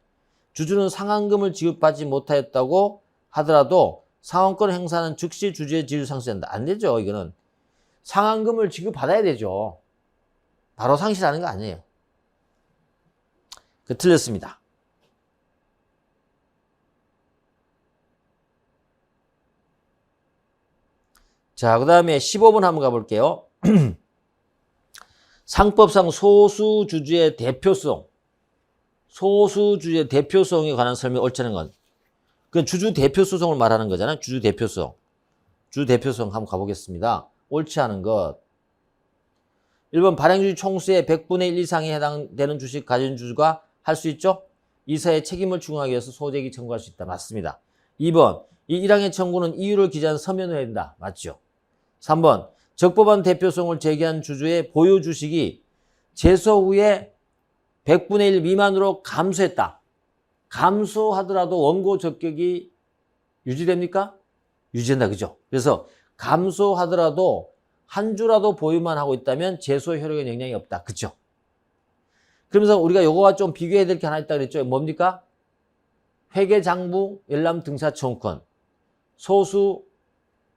주주는 상환금을 지급받지 못하였다고 하더라도 상환권을 행사하는 즉시 주주의 지위를 상실한다. 안 되죠. 이거는 상환금을 지급받아야 되죠. 바로 상실하는 거 아니에요. 틀렸습니다. 자, 그 다음에 15번 한번 가볼게요. 상법상 소수주주의 대표성. 소수주주의 대표성에 관한 설명이 옳지 않은 건. 그건 주주 대표소송을 말하는 거잖아요. 주주 대표성. 주주 대표성 한번 가보겠습니다. 옳지 않은 것. 1번 발행주식 총수의 100분의 1 이상에 해당되는 주식 가진 주주가 할 수 있죠? 이사의 책임을 추궁하기 위해서 소재기 청구할 수 있다. 맞습니다. 2번 이 1항의 청구는 이유를 기재한 서면을 해야 된다. 맞죠? 3번 적법한 대표성을 제기한 주주의 보유 주식이 제소 후에 100분의 1 미만으로 감소했다. 감소하더라도 원고 적격이 유지됩니까? 유지된다. 그죠? 그래서 감소하더라도 한 주라도 보유만 하고 있다면 제소 효력에 영향이 없다. 그죠? 그러면서 우리가 요거와 좀 비교해야 될 게 하나 있다 그랬죠? 뭡니까? 회계장부, 열람등사청구권, 소수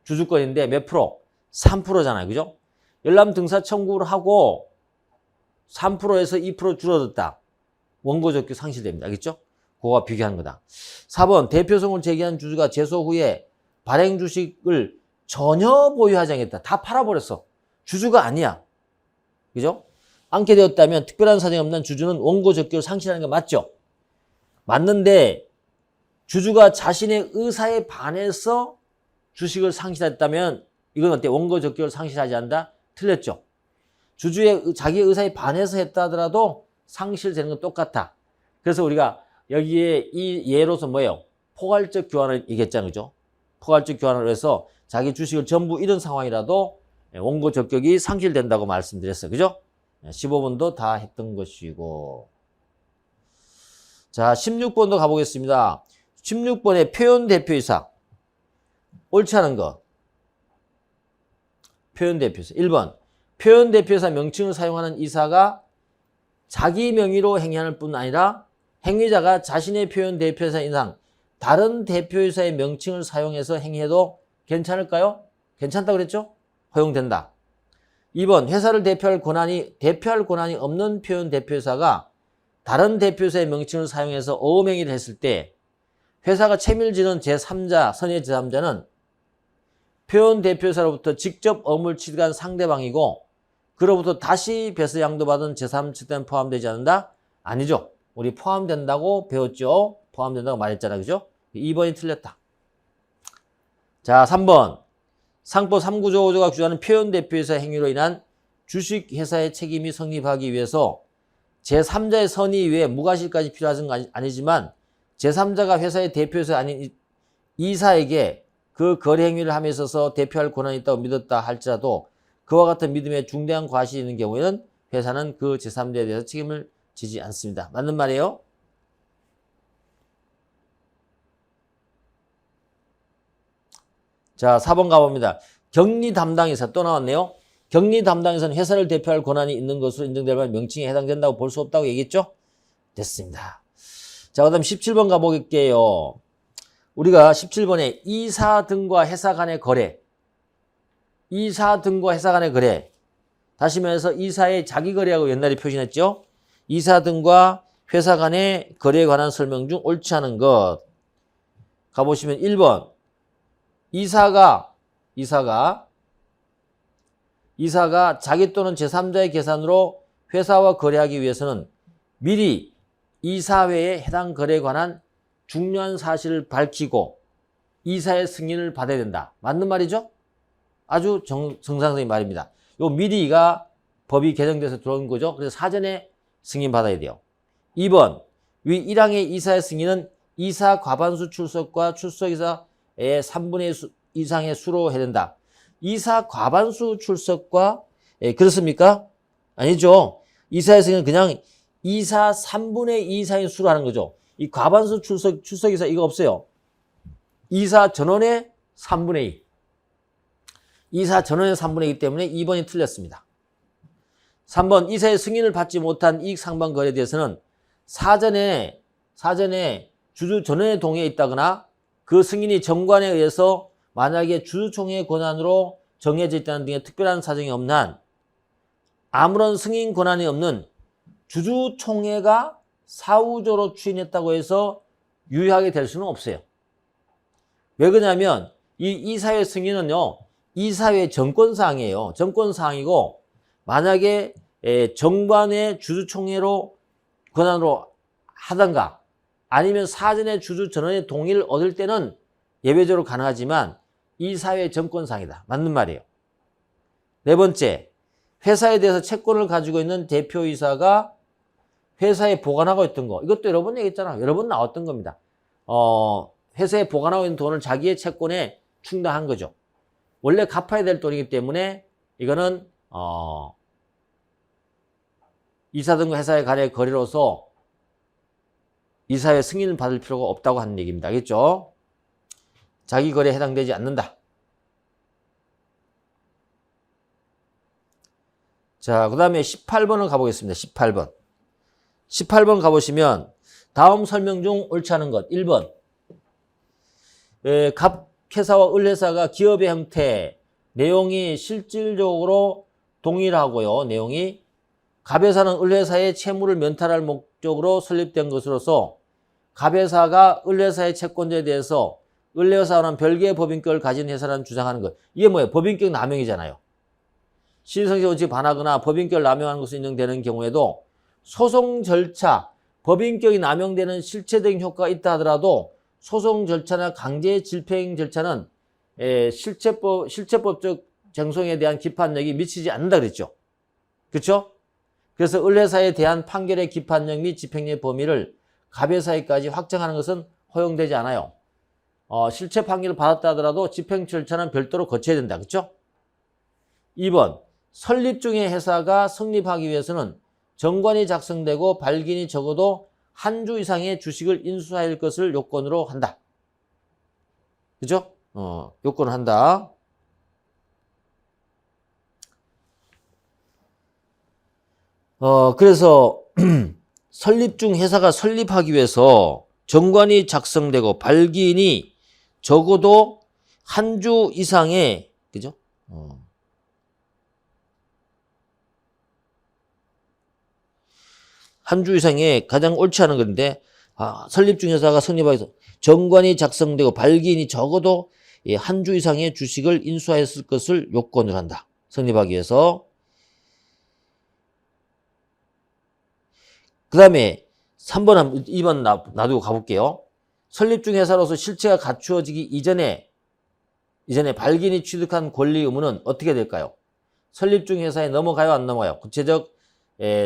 주주권인데 몇 프로? 3%잖아요. 그죠? 열람등사청구를 하고 3%에서 2% 줄어들었다. 원고적격 상실됩니다. 알겠죠? 그거와 비교하는 거다. 4번 대표성을 제기한 주주가 제소 후에 발행 주식을 전혀 보유하지 않겠다. 다 팔아버렸어. 주주가 아니야. 그죠? 않게 되었다면 특별한 사정이 없는 주주는 원고적격을 상실하는 게 맞죠? 맞는데 주주가 자신의 의사에 반해서 주식을 상실했다면 이건 어때? 원고적격을 상실하지 않는다? 틀렸죠? 주주의 자기 의사에 반해서 했다 하더라도 상실되는 건 똑같아. 그래서 우리가 여기에 이 예로서 뭐예요? 포괄적 교환을 얘기했잖아요. 그죠? 포괄적 교환을 해서 자기 주식을 전부 잃은 상황이라도 원고 적격이 상실된다고 말씀드렸어요. 그죠? 15번도 다 했던 것이고. 자, 16번도 가보겠습니다. 16번에 표현 대표이사. 옳지 않은 거. 표현 대표이사. 1번. 표현 대표이사 명칭을 사용하는 이사가 자기 명의로 행위할 뿐 아니라 행위자가 자신의 표현 대표이사 인상 다른 대표이사의 명칭을 사용해서 행위해도 괜찮을까요? 괜찮다고 그랬죠? 허용된다. 2번 회사를 대표할 권한이 없는 표현 대표이사가 다른 대표이사의 명칭을 사용해서 어음행위를 했을 때 회사가 책임을 지는 제3자, 선의 제3자는 표현 대표이사로부터 직접 어음을 취득한 상대방이고 그로부터 다시 배서 양도받은 제3자는 포함되지 않는다? 아니죠. 우리 포함된다고 배웠죠. 포함된다고 말했잖아. 그죠? 2번이 틀렸다. 자, 3번. 상법 3구조 5조가 규정하는 표현 대표이사 행위로 인한 주식회사의 책임이 성립하기 위해서 제3자의 선의 외에 무과실까지 필요한 건 아니지만 제3자가 회사의 대표이사 아닌 이사에게 그 거래 행위를 함에 있어서 대표할 권한이 있다고 믿었다 할지라도 그와 같은 믿음에 중대한 과실이 있는 경우에는 회사는 그 제3자에 대해서 책임을 지지 않습니다. 맞는 말이에요? 자, 4번 가봅니다. 격리 담당이사 또 나왔네요. 격리 담당이사는 회사를 대표할 권한이 있는 것으로 인정될 만한 명칭에 해당된다고 볼 수 없다고 얘기했죠? 됐습니다. 자, 그 다음 17번 가볼게요. 우리가 17번에 이사 등과 회사 간의 거래. 이사 등과 회사 간의 거래. 다시 말해서 이사의 자기 거래하고 옛날에 표시했죠? 이사 등과 회사 간의 거래에 관한 설명 중 옳지 않은 것. 가보시면 1번. 이사가 자기 또는 제3자의 계산으로 회사와 거래하기 위해서는 미리 이사회에 해당 거래에 관한 중요한 사실을 밝히고 이사의 승인을 받아야 된다. 맞는 말이죠? 아주 정상적인 말입니다. 요 미리가 법이 개정돼서 들어온 거죠. 그래서 사전에 승인 받아야 돼요. 2번, 위 1항의 이사의 승인은 이사 과반수 출석과 출석이사의 3분의 2 이상의 수로 해야 된다. 이사 과반수 출석과 그렇습니까? 아니죠. 이사의 승인은 그냥 이사 3분의 2 이상의 수로 하는 거죠. 이 과반수 출석이사 이거 없어요. 이사 전원의 3분의 2. 이사 전원의 3분의 2 때문에 2번이 틀렸습니다. 3번 이사의 승인을 받지 못한 이익 상반 거래에 대해서는 사전에 주주 전원의 동의에 있다거나 그 승인이 정관에 의해서 만약에 주주총회의 권한으로 정해져 있다는 등의 특별한 사정이 없는 한 아무런 승인 권한이 없는 주주총회가 사후적으로 추인했다고 해서 유효하게 될 수는 없어요. 왜 그러냐면 이 이사회 승인은요. 이사회 정권사항이에요. 정권사항이고 만약에 정관의 주주총회로 권한으로 하던가 아니면 사전에 주주 전원의 동의를 얻을 때는 예외적으로 가능하지만 이사회 정권상이다. 맞는 말이에요. 네 번째, 회사에 대해서 채권을 가지고 있는 대표이사가 회사에 보관하고 있던 거. 이것도 여러 번 얘기했잖아. 여러 번 나왔던 겁니다. 회사에 보관하고 있는 돈을 자기의 채권에 충당한 거죠. 원래 갚아야 될 돈이기 때문에 이거는 이사 등과 회사의 간의 거래로서 이사회 승인을 받을 필요가 없다고 하는 얘기입니다. 알겠죠? 자기 거래에 해당되지 않는다. 자, 그 다음에 18번을 가보겠습니다. 18번 가보시면 다음 설명 중 옳지 않은 것. 1번. 갑회사와 을회사가 기업의 형태, 내용이 실질적으로 동일하고요. 내용이 갑회사는 을회사의 채무를 면탈할 목적으로 설립된 것으로서 갑회사가 을회사의 채권자에 대해서 을회사와는 별개의 법인격을 가진 회사라는 주장하는 것. 이게 뭐예요? 법인격 남용이잖아요. 시의성실 원칙에 반하거나 법인격을 남용하는 것으로 인정되는 경우에도 소송 절차, 법인격이 남용되는 실체적인 효과가 있다 하더라도 소송 절차나 강제 질병 절차는 실체법적 쟁송에 대한 기판력이 미치지 않는다 그랬죠. 그렇죠? 그래서 을회사에 대한 판결의 기판력 및 집행력의 범위를 갑회사에까지 확정하는 것은 허용되지 않아요. 실체 판결을 받았다 하더라도 집행 절차는 별도로 거쳐야 된다. 그렇죠? 2번. 설립 중의 회사가 성립하기 위해서는 정관이 작성되고 발기인이 적어도 한 주 이상의 주식을 인수할 것을 요건으로 한다. 그죠? 요건을 한다. 그래서 설립 중 회사가 설립하기 위해서 정관이 작성되고 발기인이 적어도 한 주 이상의, 그죠? 한 주 이상의 가장 옳지 않은 건데, 설립 중 회사가 성립하기 위해서 정관이 작성되고 발기인이 적어도 한 주 이상의 주식을 인수하였을 것을 요건으로 한다. 성립하기 위해서. 그 다음에 3번, 2번 놔두고 가볼게요. 설립 중 회사로서 실체가 갖추어지기 이전에 발기인이 취득한 권리 의무는 어떻게 될까요? 설립 중 회사에 넘어가요, 안 넘어가요? 구체적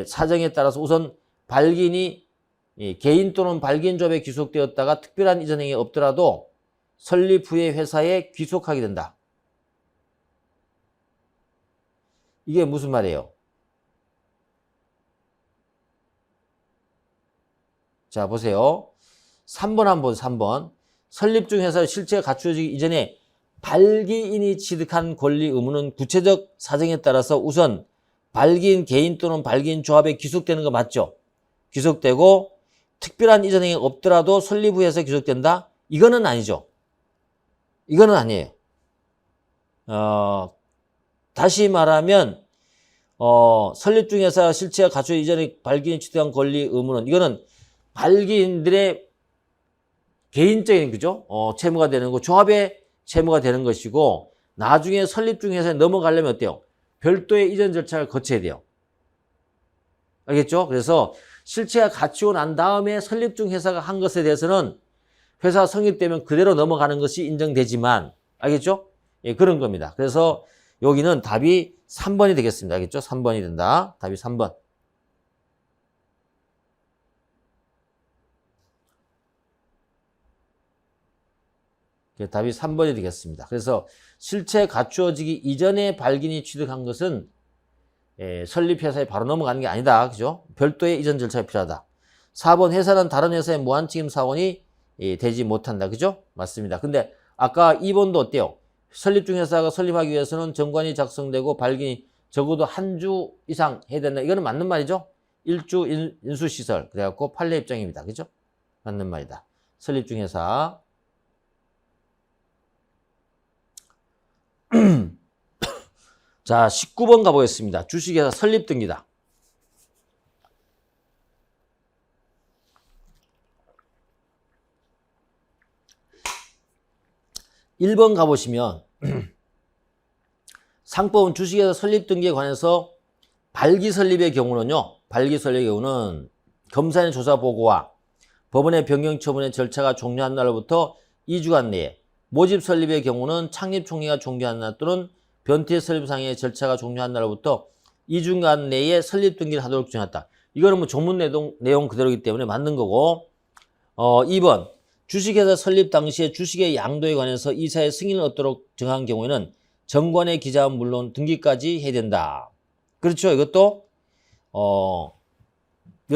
사정에 따라서 우선 발기인이 개인 또는 발기인 조합에 귀속되었다가 특별한 이전 행위 없더라도 설립 후에 회사에 귀속하게 된다. 이게 무슨 말이에요? 자, 보세요. 3번 한번 3번. 설립 중 회사의 실체가 갖추어지기 이전에 발기인이 취득한 권리 의무는 구체적 사정에 따라서 우선 발기인 개인 또는 발기인 조합에 귀속되는 거 맞죠? 귀속되고 특별한 이전 행위가 없더라도 설립 후에서 귀속된다? 이거는 아니죠. 이거는 아니에요. 다시 말하면 설립 중 회사 실체가 갖추어지기 이전에 발기인이 취득한 권리 의무는 이거는 발기인들의 개인적인 그죠? 채무가 되는 거, 조합의 채무가 되는 것이고 나중에 설립 중 회사에 넘어가려면 어때요? 별도의 이전 절차를 거쳐야 돼요. 알겠죠? 그래서 실체가 갖추고 난 다음에 설립 중 회사가 한 것에 대해서는 회사 성립되면 그대로 넘어가는 것이 인정되지만 알겠죠? 예, 그런 겁니다. 그래서 여기는 답이 3번이 되겠습니다. 알겠죠? 3번이 된다. 답이 3번. 답이 3번이 되겠습니다. 그래서 실체 갖추어지기 이전에 발기인이 취득한 것은 설립회사에 바로 넘어가는 게 아니다. 그죠? 별도의 이전 절차가 필요하다. 4번 회사는 다른 회사의 무한책임 사원이 되지 못한다. 그죠? 맞습니다. 근데 아까 2번도 어때요? 설립 중 회사가 설립하기 위해서는 정관이 작성되고 발기인이 적어도 한 주 이상 해야 된다. 이거는 맞는 말이죠? 1주 인수시설. 그래갖고 판례 입장입니다. 그죠? 맞는 말이다. 설립 중 회사. 자, 19번 가보겠습니다. 주식회사 설립 등기다. (1번) 가보시면 상법은 주식회사 설립 등기에 관해서 발기 설립의 경우는요. 발기 설립의 경우는 검사의 조사 보고와 법원의 변경 처분의 절차가 종료한 날로부터 2주간 내에, 모집 설립의 경우는 창립 총리가 종료한 날 또는 변태 설립상의 절차가 종료한 날로부터 2주간 내에 설립 등기를 하도록 정했다. 이거는 뭐 조문 내용 그대로이기 때문에 맞는 거고. 2번 주식회사 설립 당시에 주식의 양도에 관해서 이사의 승인을 얻도록 정한 경우에는 정관의 기자는 물론 등기까지 해야 된다. 그렇죠? 이것도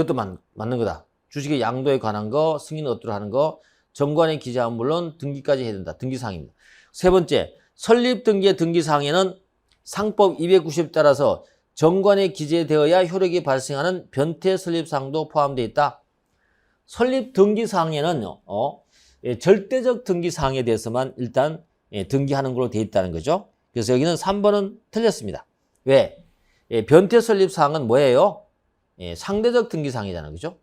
맞는 거다. 주식의 양도에 관한 거, 승인을 얻도록 하는 거, 정관의 기자는 물론 등기까지 해야 된다. 등기사항입니다. 세 번째, 설립 등기의 등기사항에는 상법 290 따라서 정관에 기재되어야 효력이 발생하는 변태 설립사항도 포함되어 있다. 설립 등기 사항에는 절대적 등기 사항에 대해서만 일단 등기하는 걸로 되어 있다는 거죠. 그래서 여기는 3번은 틀렸습니다. 왜? 변태 설립 사항은 뭐예요? 상대적 등기 사항이잖아요. 그죠?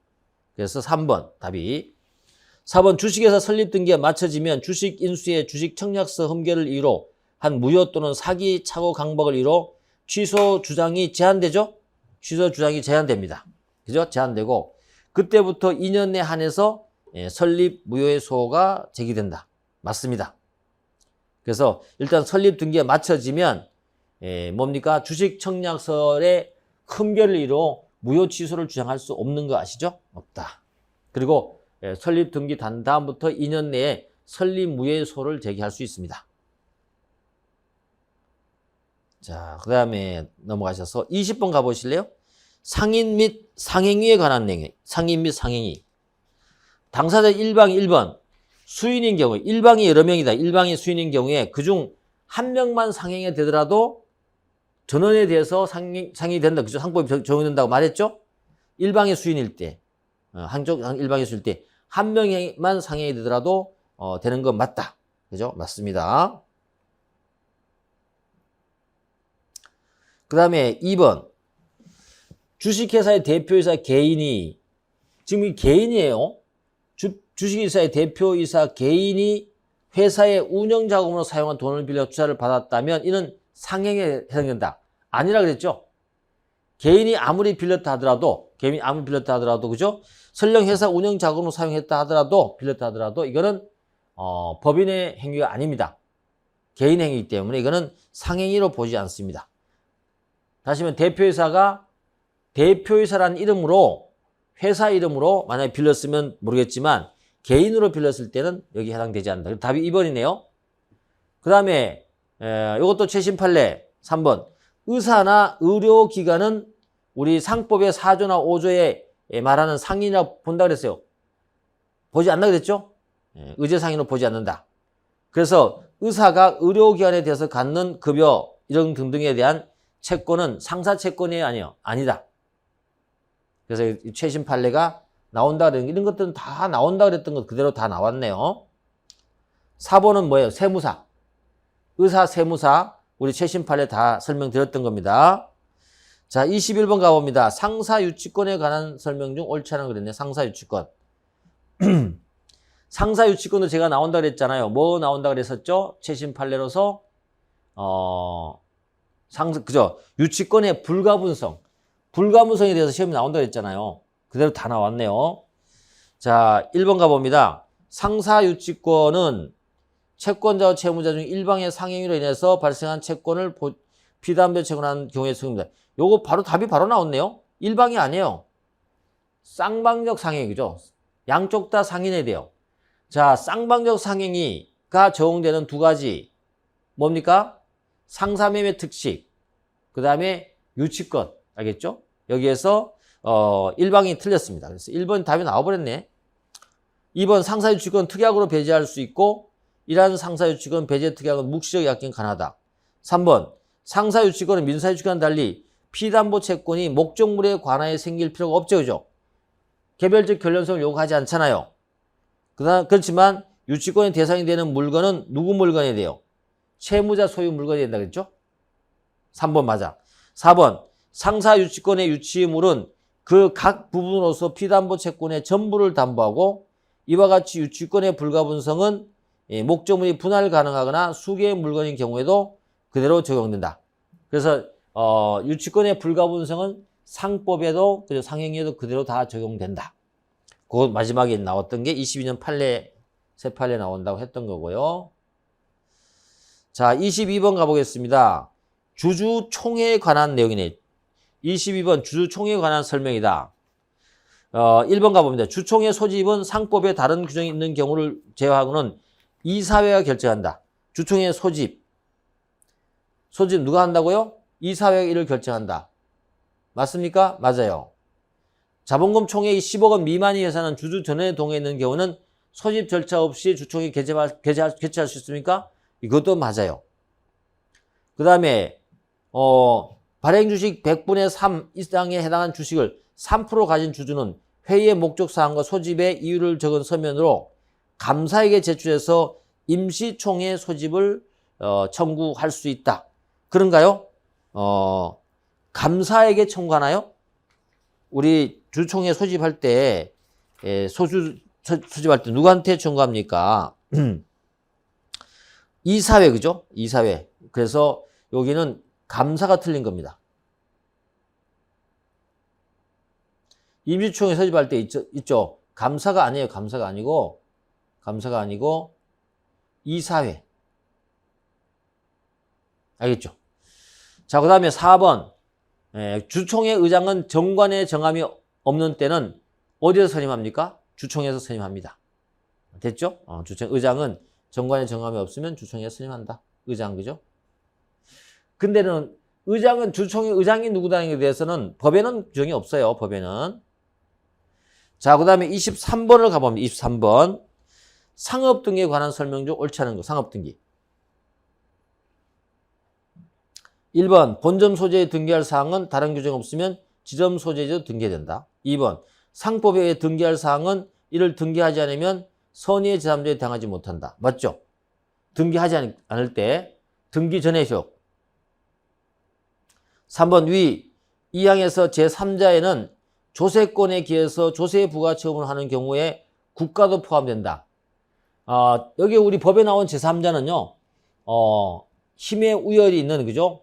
그래서 3번 답이. 4번 주식회사 설립 등기가 맞춰지면 주식 인수의 주식 청약서 흠결을 이유로 한 무효 또는 사기 착오 강박을 이유로 취소 주장이 제한되죠? 취소 주장이 제한됩니다. 그죠? 제한되고 그때부터 2년 내 한해서 설립 무효의 소가 제기된다. 맞습니다. 그래서 일단 설립 등기가 맞춰지면 뭡니까? 주식 청약서의 흠결을 이유로 무효 취소를 주장할 수 없는 거 아시죠? 없다. 그리고 설립 등기 단 다음부터 2년 내에 설립 무효의 소를 제기할 수 있습니다. 자, 그 다음에 넘어가셔서 20번 가보실래요? 상인 및 상행위에 관한 내용. 상인 및 상행위. 당사자 일방 1번. 수인인 경우, 일방이 여러 명이다. 일방이 수인인 경우에 그중 한 명만 상행이 되더라도 전원에 대해서 상행이 된다. 그죠? 상법이 적용된다고 말했죠? 일방의 수인일 때, 한쪽 일방의 수인일 때 한 명만 상행이 되더라도 되는 건 맞다. 그죠? 맞습니다. 그 다음에 2번. 주식회사의 대표이사 개인이, 지금 이 개인이에요. 주식회사의 대표이사 개인이 회사의 운영자금으로 사용한 돈을 빌려 투자를 받았다면 이는 상행에 해당된다. 아니라 그랬죠? 개인이 아무리 빌렸다 하더라도, 그죠? 설령 회사 운영자금으로 사용했다 하더라도, 빌렸다 하더라도 이거는 법인의 행위가 아닙니다. 개인 행위이기 때문에 이거는 상행위로 보지 않습니다. 다시 말하면 대표이사라는 이름으로, 회사 이름으로 만약에 빌렸으면 모르겠지만 개인으로 빌렸을 때는 여기 해당되지 않는다. 답이 2번이네요. 그 다음에 이것도 최신 판례 3번. 의사나 의료기관은 우리 상법의 4조나 5조에 말하는 상인이라고 본다 그랬어요. 보지 않는다 그랬죠? 의제상인으로 보지 않는다. 그래서 의사가 의료기관에 대해서 갖는 급여 이런 등등에 대한 채권은 상사채권이 아니다. 그래서 최신 판례가 나온다 그랬는 이런 것들은 다 나온다 그랬던 것 그대로 다 나왔네요. 4번은 뭐예요? 세무사. 의사, 세무사. 우리 최신 판례 다 설명드렸던 겁니다. 자, 21번 가봅니다. 상사유치권에 관한 설명 중 옳지 않은 그랬네. 상사유치권. 상사유치권도 제가 나온다 그랬잖아요. 뭐 나온다 그랬었죠? 최신 판례로서 그죠? 유치권의 불가분성에 대해서 시험이 나온다 그랬잖아요. 그대로 다 나왔네요. 자, 1번 가봅니다. 상사유치권은 채권자와 채무자 중 일방의 상행위로 인해서 발생한 채권을 피담배 채권한 경우에 적용됩니다. 요거 답이 바로 나왔네요. 일방이 아니에요. 쌍방적 상행이죠. 양쪽 다 상인해야 돼요. 자, 쌍방적 상행위가 적용되는 두 가지 뭡니까? 상사매매 특식, 그 다음에 유치권. 알겠죠? 여기에서 1방이 틀렸습니다. 그래서 1번 답이 나와버렸네. 2번 상사유치권 특약으로 배제할 수 있고 이러한 상사유치권 배제 특약은 묵시적 약정 가능하다. 3번 상사유치권은 민사유치권과는 달리 피담보 채권이 목적물에 관하여 생길 필요가 없죠. 그죠? 개별적 결론성을 요구하지 않잖아요. 그렇지만 유치권의 대상이 되는 물건은 누구 물건이 돼요? 채무자 소유 물건이 된다 그랬죠? 3번 맞아. 4번 상사유치권의 유치물은 그 각 부분으로서 피담보 채권의 전부를 담보하고 이와 같이 유치권의 불가분성은 목적물이 분할 가능하거나 수개의 물건인 경우에도 그대로 적용된다. 그래서 유치권의 불가분성은 상법에도 그리고 상행위에도 그대로 다 적용된다. 그 마지막에 나왔던 게 22년 판례, 새 판례 나온다고 했던 거고요. 자, 22번 가보겠습니다. 주주총회에 관한 내용이네. 22번 주주총회에 관한 설명이다. 1번 가봅니다. 주총회 소집은 상법에 다른 규정이 있는 경우를 제외하고는 이사회가 결정한다. 주총회 소집 누가 한다고요? 이사회가 이를 결정한다. 맞습니까? 맞아요. 자본금 총액이 10억 원 미만의 회사는 주주 전원의 동의에 있는 경우는 소집 절차 없이 주총회 개최할 수 있습니까? 이것도 맞아요. 그 다음에 발행 주식 100분의 3 이상에 해당한 주식을 3% 가진 주주는 회의의 목적사항과 소집의 이유를 적은 서면으로 감사에게 제출해서 임시총회 소집을 청구할 수 있다. 그런가요? 감사에게 청구하나요? 우리 주총회 소집할 때 소집할 때 누구한테 청구합니까? 이사회, 그죠? 이사회. 그래서 여기는 감사가 틀린 겁니다. 임시총회 소집할 때 있죠? 감사가 아니에요. 감사가 아니고 이사회. 알겠죠? 자, 그 다음에 4번. 주총회 의장은 정관의 정함이 없는 때는 어디서 선임합니까? 주총회에서 선임합니다. 됐죠? 주총회 의장은 정관의 정함이 없으면 주총회에서 선임한다. 의장, 그죠? 근데는 의장은 주총회 의장이 누구다는 게 대해서는 법에는 규정이 없어요. 법에는. 자, 그 다음에 23번을 가봅니다. 23번. 상업등기에 관한 설명 중 옳지 않은 거. 상업등기. 1번. 본점 소재에 등기할 사항은 다른 규정 없으면 지점 소재에도 등기된다. 2번. 상법에 의해 등기할 사항은 이를 등기하지 않으면 선의의 제3자에 당하지 못한다. 맞죠? 등기하지 않을 때 등기 전에 효력. 3번. 이 항에서 제3자에는 조세권에 기해서 조세 부가처분을 하는 경우에 국가도 포함된다. 여기 우리 법에 나온 제3자는요, 힘의 우열이 있는, 그죠?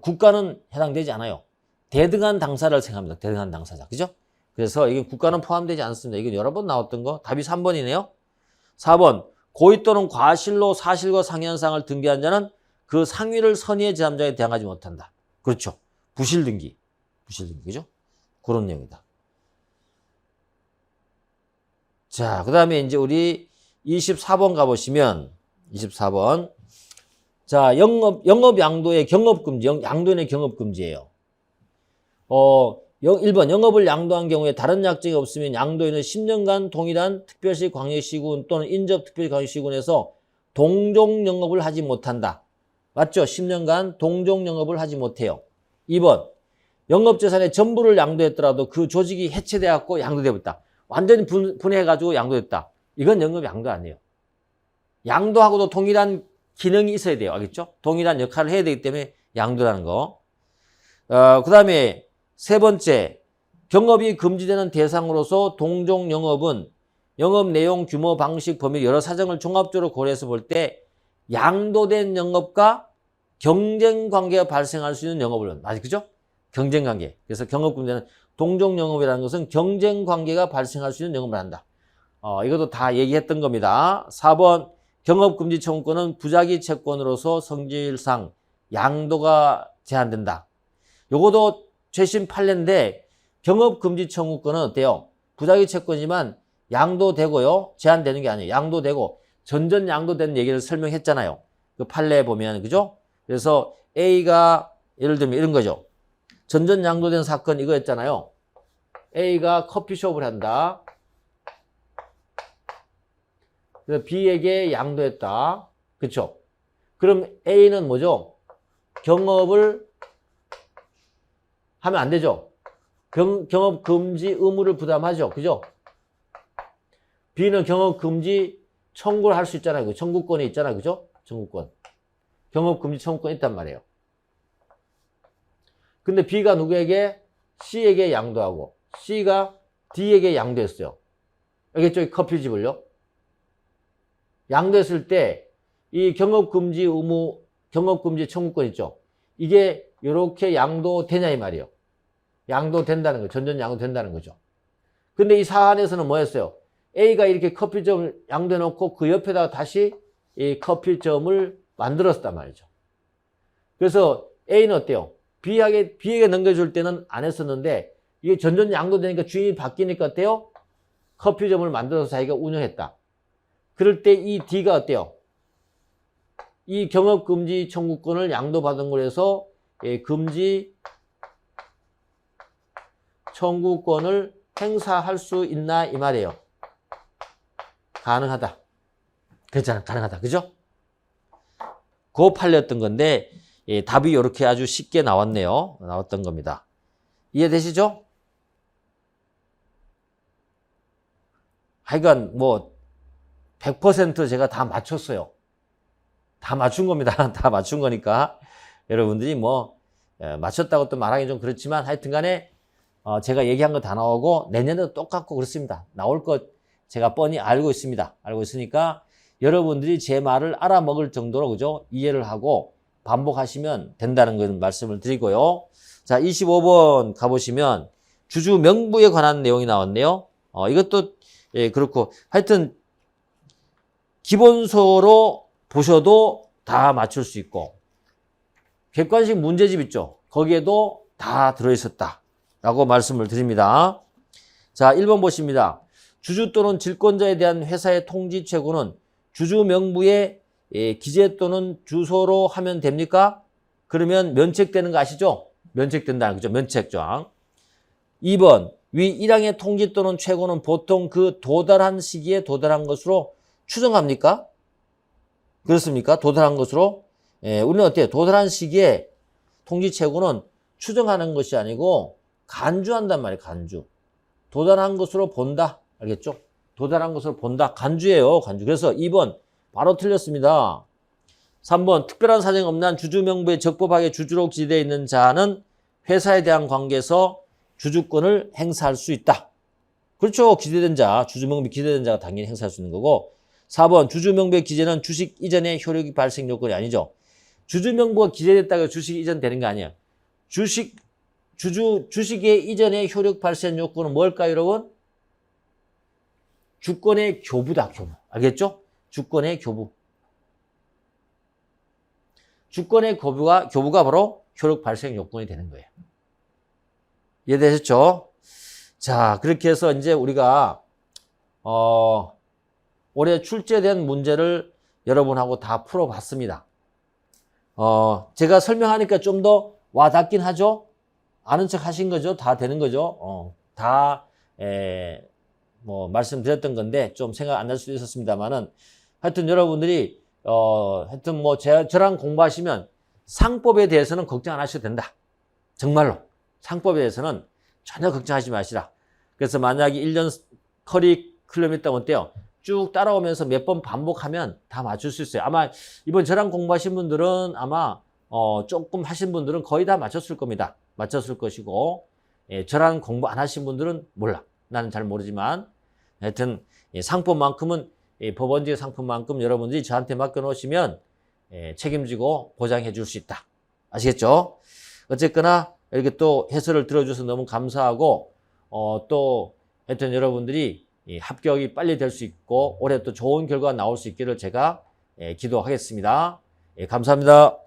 국가는 해당되지 않아요. 대등한 당사를 생각합니다. 대등한 당사자. 그죠? 그래서 이게 국가는 포함되지 않습니다. 이건 여러 번 나왔던 거. 답이 3번이네요. 4번. 고의 또는 과실로 사실과 상현상을 등기한 자는 그 상위를 선의의 제3자에 대항하지 못한다. 그렇죠. 부실등기. 그죠? 그런 내용이다. 자, 그 다음에 이제 우리 24번 가보시면, 24번. 자, 영업 양도의 경업금지, 양도인의 경업금지예요. 1번, 영업을 양도한 경우에 다른 약정이 없으면 양도인은 10년간 동일한 특별시 광역시군 또는 인접 특별시 광역시군에서 동종 영업을 하지 못한다. 맞죠? 10년간 동종 영업을 하지 못해요. 2번, 영업재산의 전부를 양도했더라도 그 조직이 해체되었고 양도되었다. 완전히 분해해가지고 양도했다. 이건 영업 양도 아니에요. 양도하고도 동일한 기능이 있어야 돼요. 알겠죠? 동일한 역할을 해야 되기 때문에 양도라는 거. 그 다음에 세 번째, 경업이 금지되는 대상으로서 동종 영업은 영업 내용, 규모, 방식, 범위 여러 사정을 종합적으로 고려해서 볼 때 양도된 영업과 경쟁 관계가 발생할 수 있는 영업을 맞죠? 그죠? 경쟁 관계. 그래서 경업금지는 동종 영업이라는 것은 경쟁 관계가 발생할 수 있는 영업을 한다. 이것도 다 얘기했던 겁니다. 4번 경업금지 청구권은 부작위 채권으로서 성질상 양도가 제한된다. 요것도 최신 판례인데 경업금지 청구권은 어때요? 부작위 채권이지만 양도되고요. 제한되는 게 아니에요. 양도되고 전전 양도되는 얘기를 설명했잖아요. 그 판례에 보면 그죠? 그래서 A가 예를 들면 이런 거죠. 전전 양도된 사건 이거였잖아요. A가 커피숍을 한다. 그래서 B에게 양도했다. 그쵸? 그럼 A는 뭐죠? 경업을 하면 안 되죠? 경업 금지 의무를 부담하죠. 그죠? B는 경업 금지 청구를 할 수 있잖아요. 청구권이 있잖아요. 그죠? 청구권. 경업 금지 청구권이 있단 말이에요. 근데 B가 누구에게? C에게 양도하고 C가 D에게 양도했어요. 알겠죠? 이 커피집을요. 양도했을 때 이 경업금지 의무, 경업금지 청구권 있죠? 이게 이렇게 양도되냐 이 말이에요. 양도된다는 거죠. 전전 양도된다는 거죠. 근데 이 사안에서는 뭐였어요? A가 이렇게 커피점을 양도해놓고 그 옆에다가 다시 이 커피점을 만들었단 말이죠. 그래서 A는 어때요? B에게 넘겨줄 때는 안 했었는데 이게 전전 양도되니까 주인이 바뀌니까 어때요? 커피점을 만들어서 자기가 운영했다. 그럴 때 이 D가 어때요? 이 경업금지 청구권을 양도받은 거라서 금지 청구권을 행사할 수 있나 이 말이에요. 가능하다. 그렇잖아. 가능하다. 그죠? 그 판례였던 건데 답이 이렇게 아주 쉽게 나왔네요. 나왔던 겁니다. 이해되시죠? 하여간 뭐 100% 제가 다 맞췄어요. 다 맞춘 겁니다. 다 맞춘 거니까 여러분들이 뭐 맞췄다고 또 말하기 좀 그렇지만 하여튼 간에 제가 얘기한 거 다 나오고 내년에도 똑같고 그렇습니다. 나올 것 제가 뻔히 알고 있습니다. 알고 있으니까 여러분들이 제 말을 알아먹을 정도로 그죠? 이해를 하고 반복하시면 된다는 걸 말씀을 드리고요. 자, 25번 가보시면 주주 명부에 관한 내용이 나왔네요. 이것도 예, 그렇고 하여튼 기본서로 보셔도 다 맞출 수 있고 객관식 문제집 있죠. 거기에도 다 들어있었다 라고 말씀을 드립니다. 자, 1번 보십니다. 주주 또는 질권자에 대한 회사의 통지 최고는 주주 명부에 기재 또는 주소로 하면 됩니까? 그러면 면책되는 거 아시죠? 면책된다는 거죠. 면책조항. 2번 위 1항의 통지 또는 최고는 보통 그 도달한 시기에 도달한 것으로 추정합니까? 그렇습니까? 도달한 것으로? 우리는 어때요? 도달한 시기에 통지 최고는 추정하는 것이 아니고 간주한단 말이에요. 간주. 도달한 것으로 본다. 알겠죠? 도달한 것으로 본다. 간주예요. 간주. 그래서 2번 바로 틀렸습니다. 3번 특별한 사정이 없는 한 주주 명부에 적법하게 주주로 기재되어 있는 자는 회사에 대한 관계에서 주주권을 행사할 수 있다. 그렇죠. 기재된 자, 주주 명부에 기재된 자가 당연히 행사할 수 있는 거고 4번 주주 명부의 기재는 주식 이전의 효력이 발생 요건이 아니죠. 주주 명부가 기재됐다고 주식 이전 되는 거 아니에요. 주식의 이전의 효력 발생 요건은 뭘까요, 여러분? 주권의 교부다, 교부. 알겠죠? 주권의 교부. 주권의 교부가 바로 효력 발생 요건이 되는 거예요. 이해되셨죠? 자, 그렇게 해서 이제 우리가, 올해 출제된 문제를 여러분하고 다 풀어봤습니다. 제가 설명하니까 좀 더 와닿긴 하죠? 아는 척 하신 거죠? 다 되는 거죠? 뭐, 말씀드렸던 건데, 좀 생각 안 날 수도 있었습니다만은, 하여튼 여러분들이, 하여튼 뭐, 저랑 공부하시면 상법에 대해서는 걱정 안 하셔도 된다. 정말로. 상법에 대해서는 전혀 걱정하지 마시라. 그래서 만약에 1년 커리큘럼이 있다면 어때요? 쭉 따라오면서 몇 번 반복하면 다 맞출 수 있어요. 아마 이번 저랑 공부하신 분들은 아마 조금 하신 분들은 거의 다 맞췄을 겁니다. 맞췄을 것이고 저랑 공부 안 하신 분들은 몰라. 나는 잘 모르지만 하여튼 상품만큼은 법원지의 상품만큼 여러분들이 저한테 맡겨놓으시면 책임지고 보장해 줄 수 있다. 아시겠죠? 어쨌거나 이렇게 또 해설을 들어줘서 너무 감사하고 또 하여튼 여러분들이 합격이 빨리 될 수 있고 올해 또 좋은 결과가 나올 수 있기를 제가 기도하겠습니다. 감사합니다.